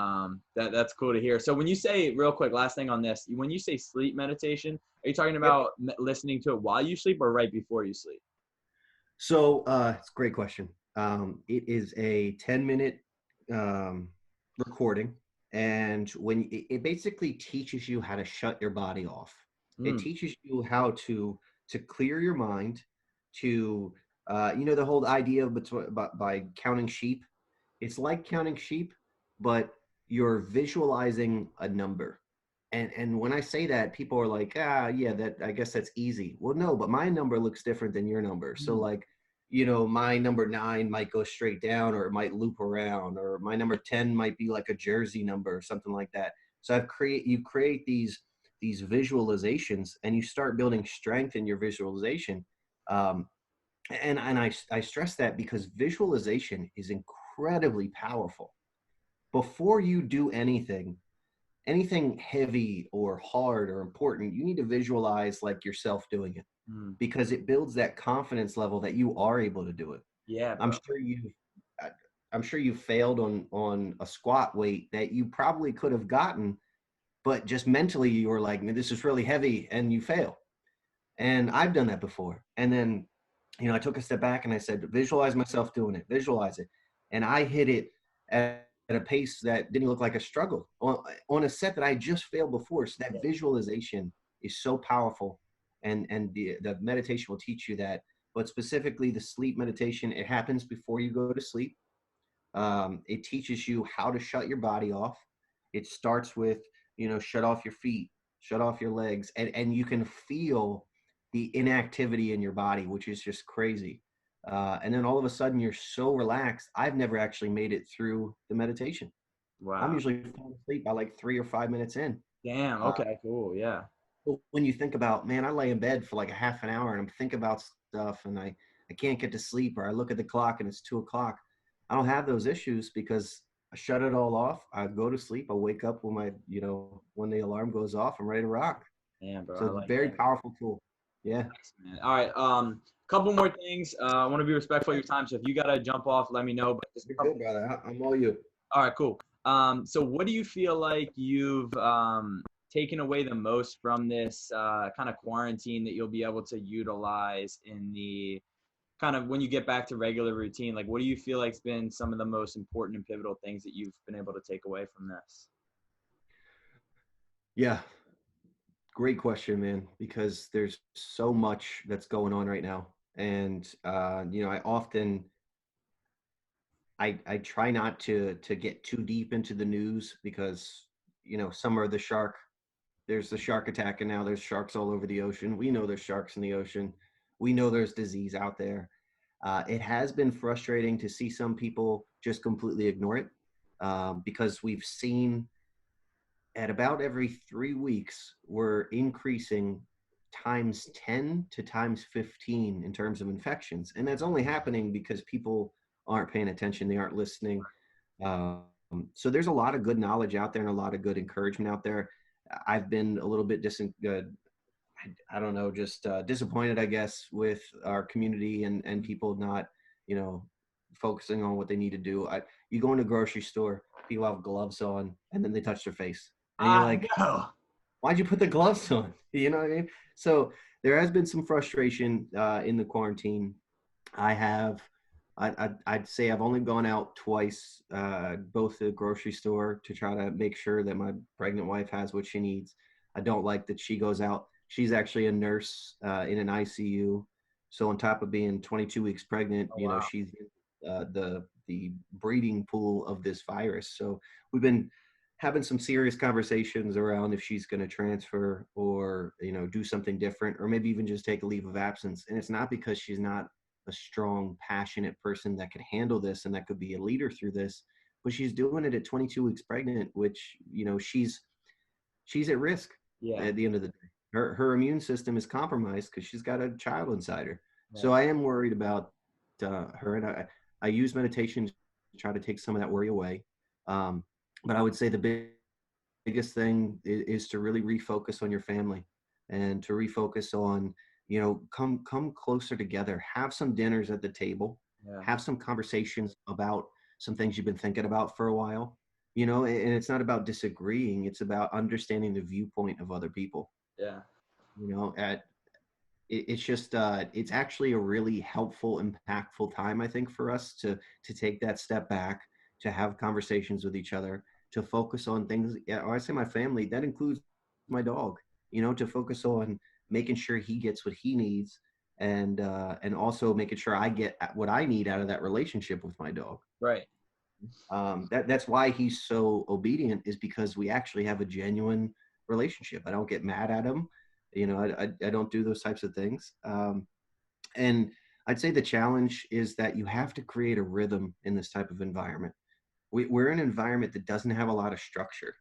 That's cool to hear. So when you say, real quick, last thing on this, when you say sleep meditation, are you talking Yep. about listening to it while you sleep or right before you sleep? So it's a great question. It is a 10-minute recording, and it basically teaches you how to shut your body off. It Mm. teaches you how to clear your mind, to you know, the whole idea of by counting sheep. It's like counting sheep, but you're visualizing a number. And when I say that, people are like, yeah, that I guess that's easy. Well, no, but my number looks different than your number. So Mm. like, you know, my number 9 might go straight down, or it might loop around, or my number 10 might be like a jersey number or something like that. So you create these visualizations, and you start building strength in your visualization. Um, and I stress that because visualization is incredibly powerful. Before you do anything heavy or hard or important, you need to visualize like yourself doing it, Mm. because it builds that confidence level that you are able to do it. Yeah, I'm bro. sure you I'm sure you failed on a squat weight that you probably could have gotten, but just mentally you were like, this is really heavy, and you fail. And I've done that before. And then, you know, I took a step back and I said, visualize myself doing it, visualize it. And I hit it at a pace that didn't look like a struggle on a set that I just failed before. So that visualization is so powerful. And the meditation will teach you that. But specifically the sleep meditation, it happens before you go to sleep. It teaches you how to shut your body off. It starts with, you know, shut off your feet, shut off your legs, and you can feel the inactivity in your body, which is just crazy. And then all of a sudden you're so relaxed. I've never actually made it through the meditation. I'm Wow. usually falling asleep by like 3 or 5 minutes in. Damn. Uh, Okay, cool. Yeah. but when you think about, man, I lay in bed for like a half an hour and I'm thinking about stuff, and I can't get to sleep, or I look at the clock and it's 2 o'clock. I don't have those issues because I shut it all off. I go to sleep. I wake up when when the alarm goes off, I'm ready to rock. Damn, bro. So I it's a like very that. powerful tool. Yeah. Nice, man. All right. Couple more things. I want to be respectful of your time. So if you gotta jump off, let me know. But just a You're couple. good, brother. I'm all you. All right, cool. So what do you feel like you've taken away the most from this kind of quarantine that you'll be able to utilize in the kind of when you get back to regular routine? Like, what do you feel like's been some of the most important and pivotal things that you've been able to take away from this? Yeah, great question, man, because there's so much that's going on right now. And I often I try not to get too deep into the news because, some are the shark. There's the shark attack, and now there's sharks all over the ocean. We know there's sharks in the ocean. We know there's disease out there. It has been frustrating to see some people just completely ignore it, because we've seen at about every 3 weeks, we're increasing times 10 to times 15 in terms of infections. And that's only happening because people aren't paying attention, they aren't listening. Um, so there's a lot of good knowledge out there and a lot of good encouragement out there. I've been a little bit I don't know, just disappointed, I guess, with our community and people not, you know, focusing on what they need to do. You go in a grocery store, people have gloves on, and then they touch their face, and you're I like, know. why'd you put the gloves on? You know what I mean? So there has been some frustration in the quarantine. I have, I'd say I've only gone out twice, both to the grocery store to try to make sure that my pregnant wife has what she needs. I don't like that she goes out. She's actually a nurse in an ICU. So on top of being 22 weeks pregnant, Oh, wow. she's the breeding pool of this virus. So we've been having some serious conversations around if she's going to transfer or do something different, or maybe even just take a leave of absence. And it's not because she's not a strong, passionate person that could handle this and that could be a leader through this, but she's doing it at 22 weeks pregnant, which she's at risk Yeah. at the end of the day. Her immune system is compromised because she's got a child inside her. Yeah. So I am worried about her, and I use meditation to try to take some of that worry away. But I would say the biggest thing is to really refocus on your family and to refocus on, come closer together, have some dinners at the table, Yeah. have some conversations about some things you've been thinking about for a while, and it's not about disagreeing, it's about understanding the viewpoint of other people. Yeah. At it's just it's actually a really helpful, impactful time, I think, for us to take that step back, to have conversations with each other, to focus on things. Yeah, when I say my family, that includes my dog, to focus on making sure he gets what he needs, and also making sure I get what I need out of that relationship with my dog. Right. That's why he's so obedient, is because we actually have a genuine relationship. I don't get mad at him. I don't do those types of things. And I'd say the challenge is that you have to create a rhythm in this type of environment. We're in an environment that doesn't have a lot of structure.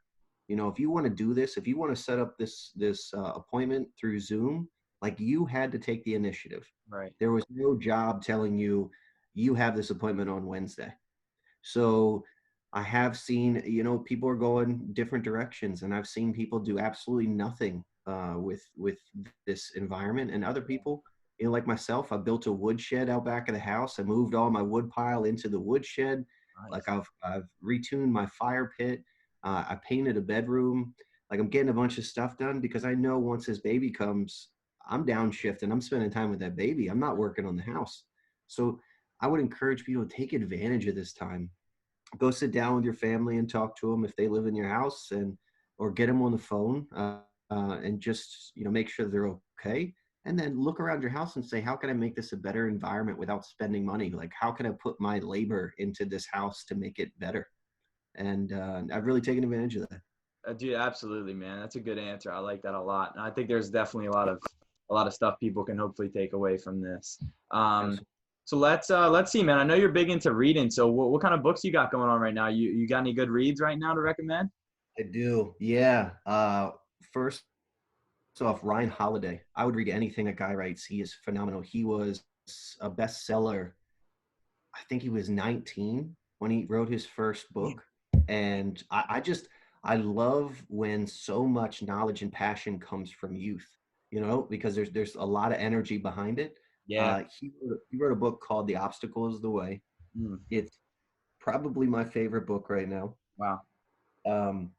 If you want to do this, if you want to set up this appointment through Zoom, like, you had to take the initiative. Right. There was no job telling you you have this appointment on Wednesday. So I have seen, people are going different directions, and I've seen people do absolutely nothing with this environment, and other people, like myself, I built a wood shed out back of the house. I moved all my wood pile into the wood shed. Nice. Like, I've retuned my fire pit. I painted a bedroom. Like, I'm getting a bunch of stuff done because I know once this baby comes, I'm downshifting. I'm spending time with that baby. I'm not working on the house. So I would encourage people to take advantage of this time. Go sit down with your family and talk to them if they live in your house, or get them on the phone, and just make sure they're okay. And then look around your house and say, how can I make this a better environment without spending money? Like, how can I put my labor into this house to make it better? And I've really taken advantage of that. Dude, absolutely, man. That's a good answer. I like that a lot. And I think there's definitely a lot of stuff people can hopefully take away from this. Absolutely. So let's see, man. I know you're big into reading. So what kind of books you got going on right now? You got any good reads right now to recommend? I do. Yeah. First off, Ryan Holiday. I would read anything that guy writes. He is phenomenal. He was a bestseller. I think he was 19 when he wrote his first book. And I love when so much knowledge and passion comes from youth, because there's a lot of energy behind it. Yeah. He wrote a book called The Obstacle is the Way. Mm, It's probably my favorite book right now. wow. Um,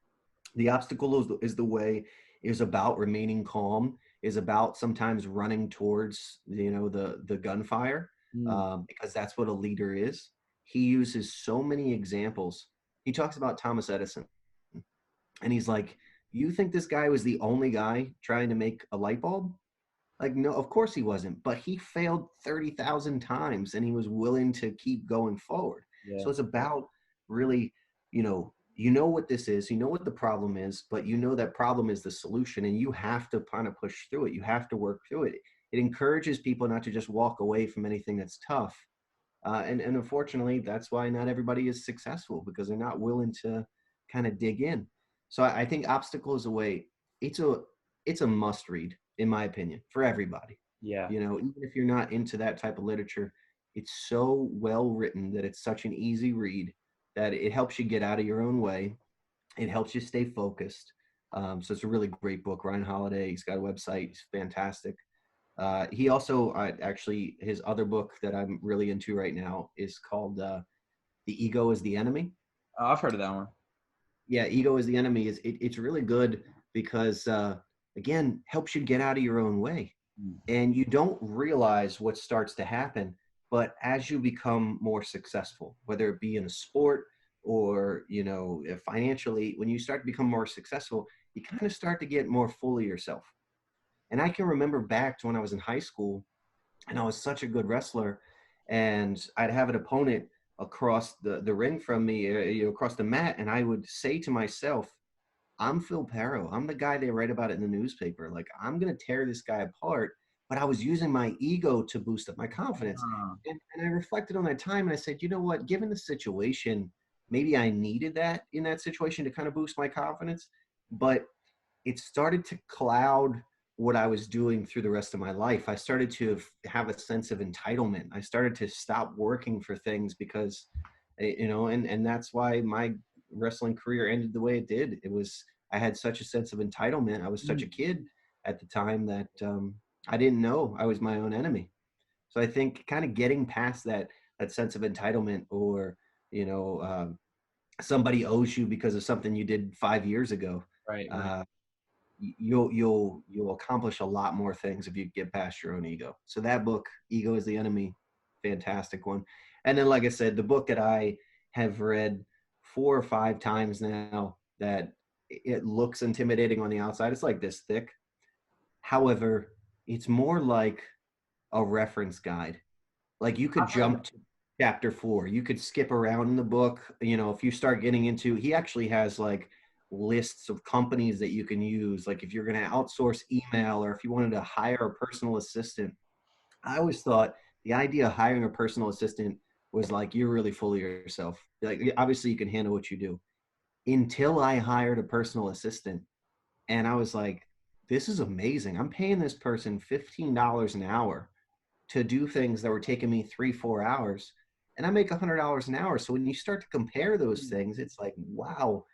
The obstacle is the way, is about remaining calm, is about sometimes running towards, the gunfire, Mm. because that's what a leader is. He uses so many examples. He talks about Thomas Edison, and he's like, you think this guy was the only guy trying to make a light bulb? Like, no, of course he wasn't, but he failed 30,000 times and he was willing to keep going forward. Yeah. So it's about really, what this is, what the problem is, but that problem is the solution, and you have to kind of push through it. You have to work through it. It encourages people not to just walk away from anything that's tough. And unfortunately, that's why not everybody is successful, because they're not willing to kind of dig in. So I think Obstacle is a way. It's a must read, in my opinion, for everybody. Yeah. Even if you're not into that type of literature, it's so well written that it's such an easy read that it helps you get out of your own way. It helps you stay focused. So it's a really great book. Ryan Holiday, he's got a website. He's fantastic. He also actually, his other book that I'm really into right now is called "The Ego is the Enemy." Oh, I've heard of that one. Yeah, "Ego is the Enemy" it's really good because again, helps you get out of your own way, Mm. and you don't realize what starts to happen. But as you become more successful, whether it be in a sport or financially, when you start to become more successful, you kind of start to get more full of yourself. And I can remember back to when I was in high school, and I was such a good wrestler, and I'd have an opponent across the ring from me, across the mat, and I would say to myself, I'm Phil Parrow. I'm the guy they write about it in the newspaper. Like, I'm going to tear this guy apart. But I was using my ego to boost up my confidence. Ah, And I reflected on that time and I said, you know what, given the situation, maybe I needed that in that situation to kind of boost my confidence. But it started to cloud what I was doing through the rest of my life. I started to have a sense of entitlement. I started to stop working for things because, and that's why my wrestling career ended the way it did. I had such a sense of entitlement. I was such a mm. kid at the time that I didn't know I was my own enemy. So I think kind of getting past that sense of entitlement, or, you know, um, somebody owes you because of something you did 5 years ago. Right. Right. Uh, you'll accomplish a lot more things if you get past your own ego. So that book, Ego is the Enemy, fantastic one. And then, like I said, the book that I have read 4 or 5 times now, that it looks intimidating on the outside. It's like this thick. However, it's more like a reference guide. Like, you could I've heard jump to chapter 4. You could skip around in the book. If you start getting into, he actually has like lists of companies that you can use. Like, if you're going to outsource email, or if you wanted to hire a personal assistant. I always thought the idea of hiring a personal assistant was like, you're really full of yourself. Like, obviously you can handle what you do. Until I hired a personal assistant, and I was like, this is amazing. I'm paying this person $15 an hour to do things that were taking me 3, 4 hours, and I make $100 an hour. So when you start to compare those Mm. things, it's like, wow,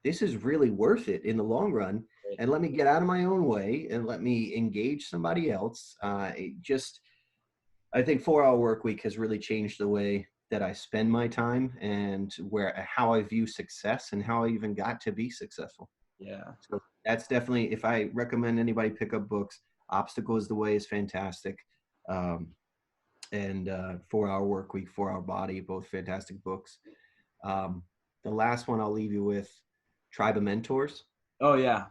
this is really worth it in the long run. Right. And let me get out of my own way and let me engage somebody else. I think 4 Hour Work Week has really changed the way that I spend my time, and how I view success, and how I even got to be successful. Yeah. So that's definitely, if I recommend anybody pick up books, Obstacle is the Way is fantastic. Um, and 4 Hour Work Week, 4 Hour Body, both fantastic books. Um, the last one I'll leave you with, Tribe of Mentors. Oh yeah.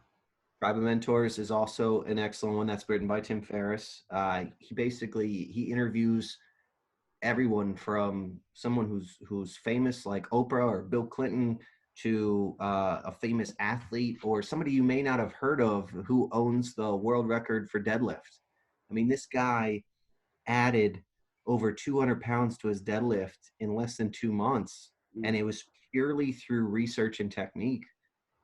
Tribe of Mentors is also an excellent one, that's written by Tim Ferriss. He interviews everyone from someone who's famous like Oprah or Bill Clinton, to a famous athlete, or somebody you may not have heard of who owns the world record for deadlift. I mean, this guy added over 200 pounds to his deadlift in less than 2 months. And it was purely through research and technique,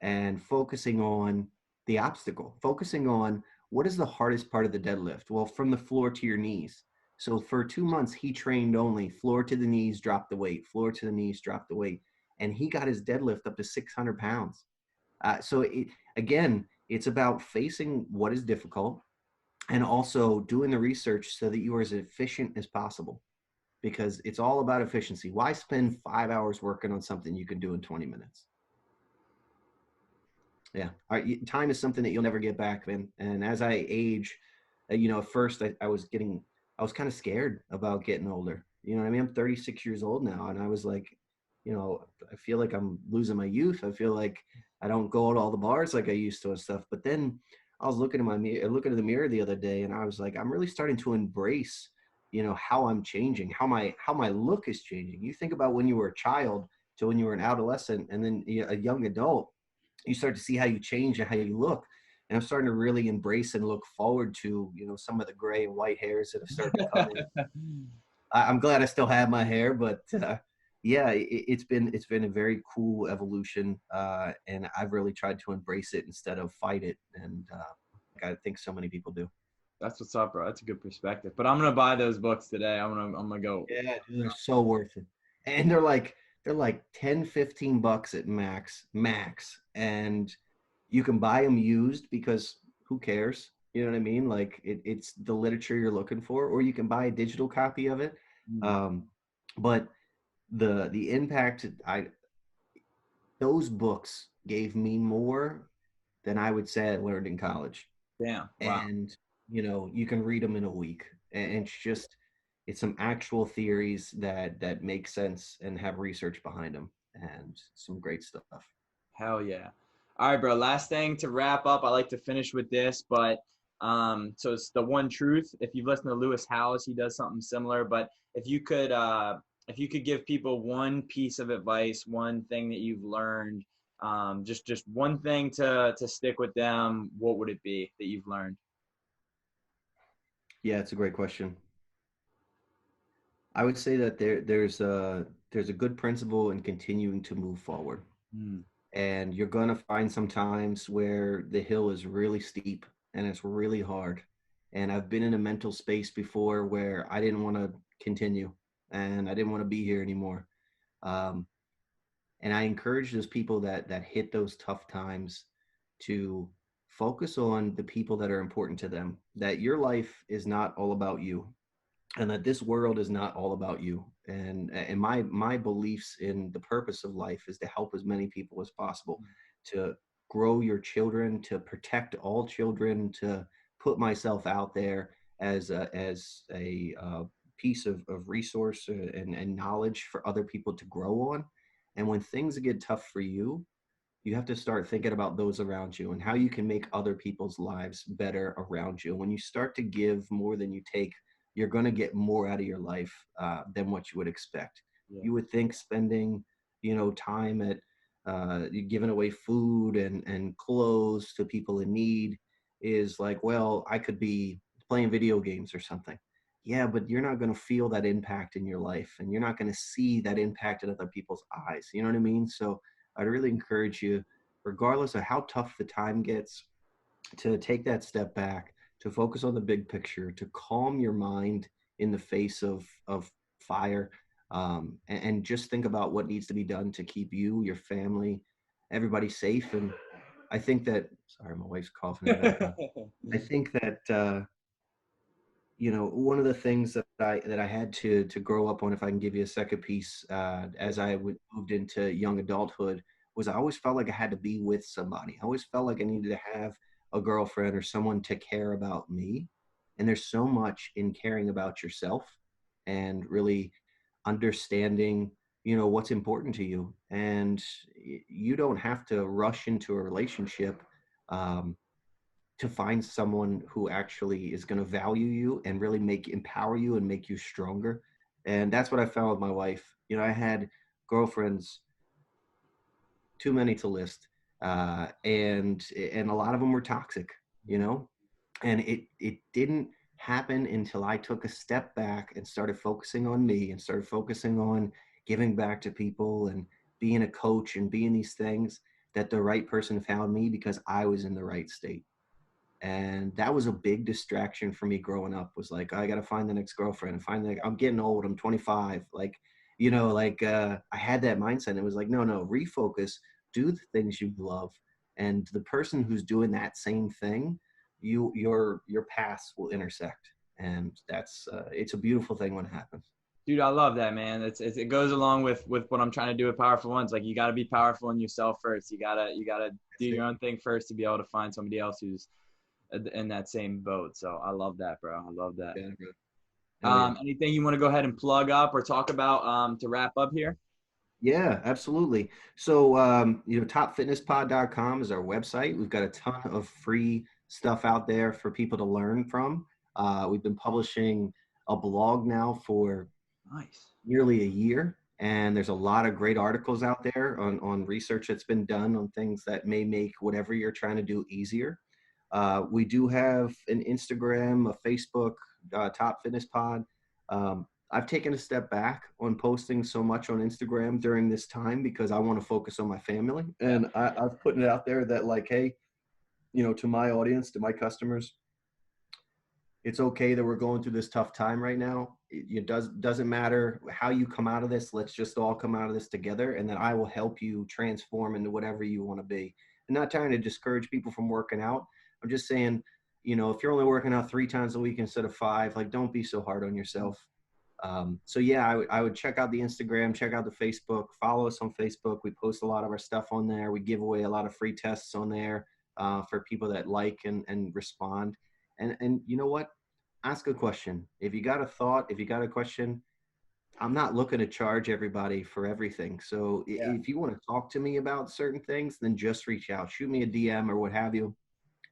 and focusing on the obstacle, focusing on what is the hardest part of the deadlift. Well, from the floor to your knees. So for 2 months, he trained only floor to the knees, drop the weight, floor to the knees, drop the weight. And he got his deadlift up to 600 pounds. Again, it's about facing what is difficult, and also doing the research so that you are as efficient as possible, because it's all about efficiency. Why spend 5 hours working on something you can do in 20 minutes? Yeah. Time is something that you'll never get back, man. And as I age, at first I was kind of scared about getting older. You know what I mean? I'm 36 years old now. And I was like, I feel like I'm losing my youth. I feel like I don't go to all the bars like I used to and stuff. But then I was looking in the mirror the other day, and I was like, I'm really starting to embrace, how I'm changing, how my look is changing. You think about when you were a child to when you were an adolescent and then a young adult, you start to see how you change and how you look. And I'm starting to really embrace and look forward to, some of the gray and white hairs that have started to come in. I'm glad I still have my hair, but yeah, it's been a very cool evolution, and I've really tried to embrace it instead of fight it. And like I think so many people do. That's what's up, bro. That's a good perspective. But I'm gonna buy those books today. I'm gonna go. Yeah, dude, they're so worth it. And they're like 10, 15 bucks at max. And you can buy them used because who cares? You know what I mean? Like it's the literature you're looking for, or you can buy a digital copy of it. Mm, Um, but the impact those books gave me more than I would say I learned in college. damn. Wow. And you can read them in a week, and it's some actual theories that make sense and have research behind them, and some great stuff. Hell yeah. All right, bro. Last thing to wrap up. I like to finish with this, but so it's the one truth. If you've listened to Lewis Howes, he does something similar. But if you could give people one piece of advice, one thing that you've learned, just one thing to stick with them, what would it be that you've learned? Yeah, it's a great question. I would say that there's a good principle in continuing to move forward. Mm, And you're going to find some times where the hill is really steep and it's really hard. And I've been in a mental space before where I didn't want to continue and I didn't want to be here anymore. Um, and I encourage those people that hit those tough times to focus on the people that are important to them, that your life is not all about you, and that this world is not all about you. And my beliefs in the purpose of life is to help as many people as possible, to grow your children, to protect all children, to put myself out there as a piece of resource and knowledge for other people to grow on. And when things get tough for you have to start thinking about those around you and how you can make other people's lives better around you. When you start to give more than you take, you're going to get more out of your life than what you would expect. yeah. You would think spending, time at giving away food and clothes to people in need is like, well, I could be playing video games or something. Yeah, but you're not going to feel that impact in your life, and you're not going to see that impact in other people's eyes. You know what I mean? So I'd really encourage you, regardless of how tough the time gets, to take that step back, to focus on the big picture, to calm your mind in the face of fire, and just think about what needs to be done to keep you, your family, everybody safe. And I think that, sorry, my wife's coughing in the background. I think that one of the things that I had to grow up on, if I can give you a second piece, as I moved into young adulthood, was I always felt like I had to be with somebody. I always felt like I needed to have a girlfriend or someone to care about me. And there's so much in caring about yourself and really understanding, what's important to you. And you don't have to rush into a relationship. Um, to find someone who actually is going to value you and really empower you and make you stronger. And that's what I found with my wife. I had girlfriends, too many to list, and a lot of them were toxic, you know. And it didn't happen until I took a step back and started focusing on me and started focusing on giving back to people and being a coach and being these things, that the right person found me because I was in the right state. And that was a big distraction for me growing up, was like, I got to find the next girlfriend and I'm getting old, I'm 25, like, I had that mindset. It was like, no, refocus, do the things you love, and the person who's doing that same thing, your paths will intersect. And that's it's a beautiful thing when it happens. Dude, I love that, man. It goes along with what I'm trying to do with Powerful Ones. Like, you got to be powerful in yourself first. You gotta do your own thing first to be able to find somebody else who's in that same boat. So I love that, bro. I love that. Yeah, bro. Hell yeah. Anything you want to go ahead and plug up or talk about to wrap up here? Yeah, absolutely. So, topfitnesspod.com is our website. We've got a ton of free stuff out there for people to learn from. We've been publishing a blog now for Nice. nearly a year, and there's a lot of great articles out there on research that's been done on things that may make whatever you're trying to do easier. We do have an Instagram, a Facebook, Top Fitness Pod. I've taken a step back on posting so much on Instagram during this time because I want to focus on my family. And I've put it out there that, like, hey, to my audience, to my customers, it's okay that we're going through this tough time right now. It doesn't matter how you come out of this. Let's just all come out of this together, and then I will help you transform into whatever you want to be. I'm not trying to discourage people from working out. I'm just saying, if you're only working out 3 times a week instead of 5, like, don't be so hard on yourself. So yeah, I would check out the Instagram, check out the Facebook, follow us on Facebook. We post a lot of our stuff on there. We give away a lot of free tests on there for people that like and respond. And you know what? Ask a question. If you got a thought, if you got a question, I'm not looking to charge everybody for everything. So if you want to talk to me about certain things, then just reach out, shoot me a DM or what have you.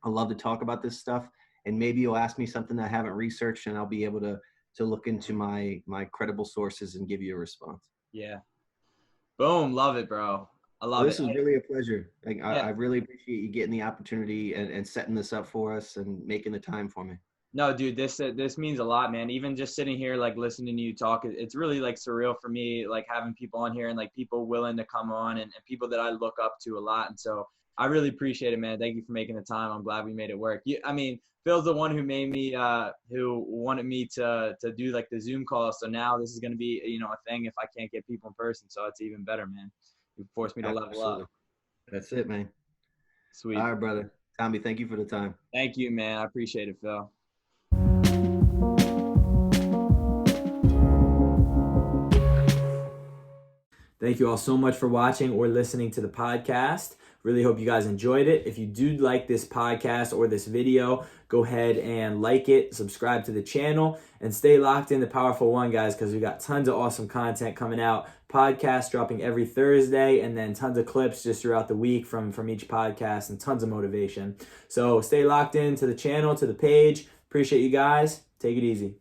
I love to talk about this stuff, and maybe you'll ask me something that I haven't researched, and I'll be able to look into my credible sources and give you a response. Yeah. Boom. Love it, bro. I love This it. is really a pleasure. Yeah. I really appreciate you getting the opportunity and setting this up for us and making the time for me. No, dude, this means a lot, man. Even just sitting here, like, listening to you talk, it's really, like, surreal for me, like, having people on here and, like, people willing to come on and people that I look up to a lot. And so I really appreciate it, man. Thank you for making the time. I'm glad we made it work. I mean, Phil's the one who made me, who wanted me to do, like, the Zoom call. So now this is going to be, a thing if I can't get people in person. So it's even better, man. You forced me to level up. That's it, man. Sweet. All right, brother. Tommie, thank you for the time. Thank you, man. I appreciate it, Phil. Thank you all so much for watching or listening to the podcast. Really hope you guys enjoyed it. If you do like this podcast or this video, go ahead and like it, subscribe to the channel, and stay locked in the Powerful One, guys, because we got tons of awesome content coming out. Podcasts dropping every Thursday, and then tons of clips just throughout the week from each podcast, and tons of motivation. So stay locked in to the channel, to the page. Appreciate you guys. Take it easy.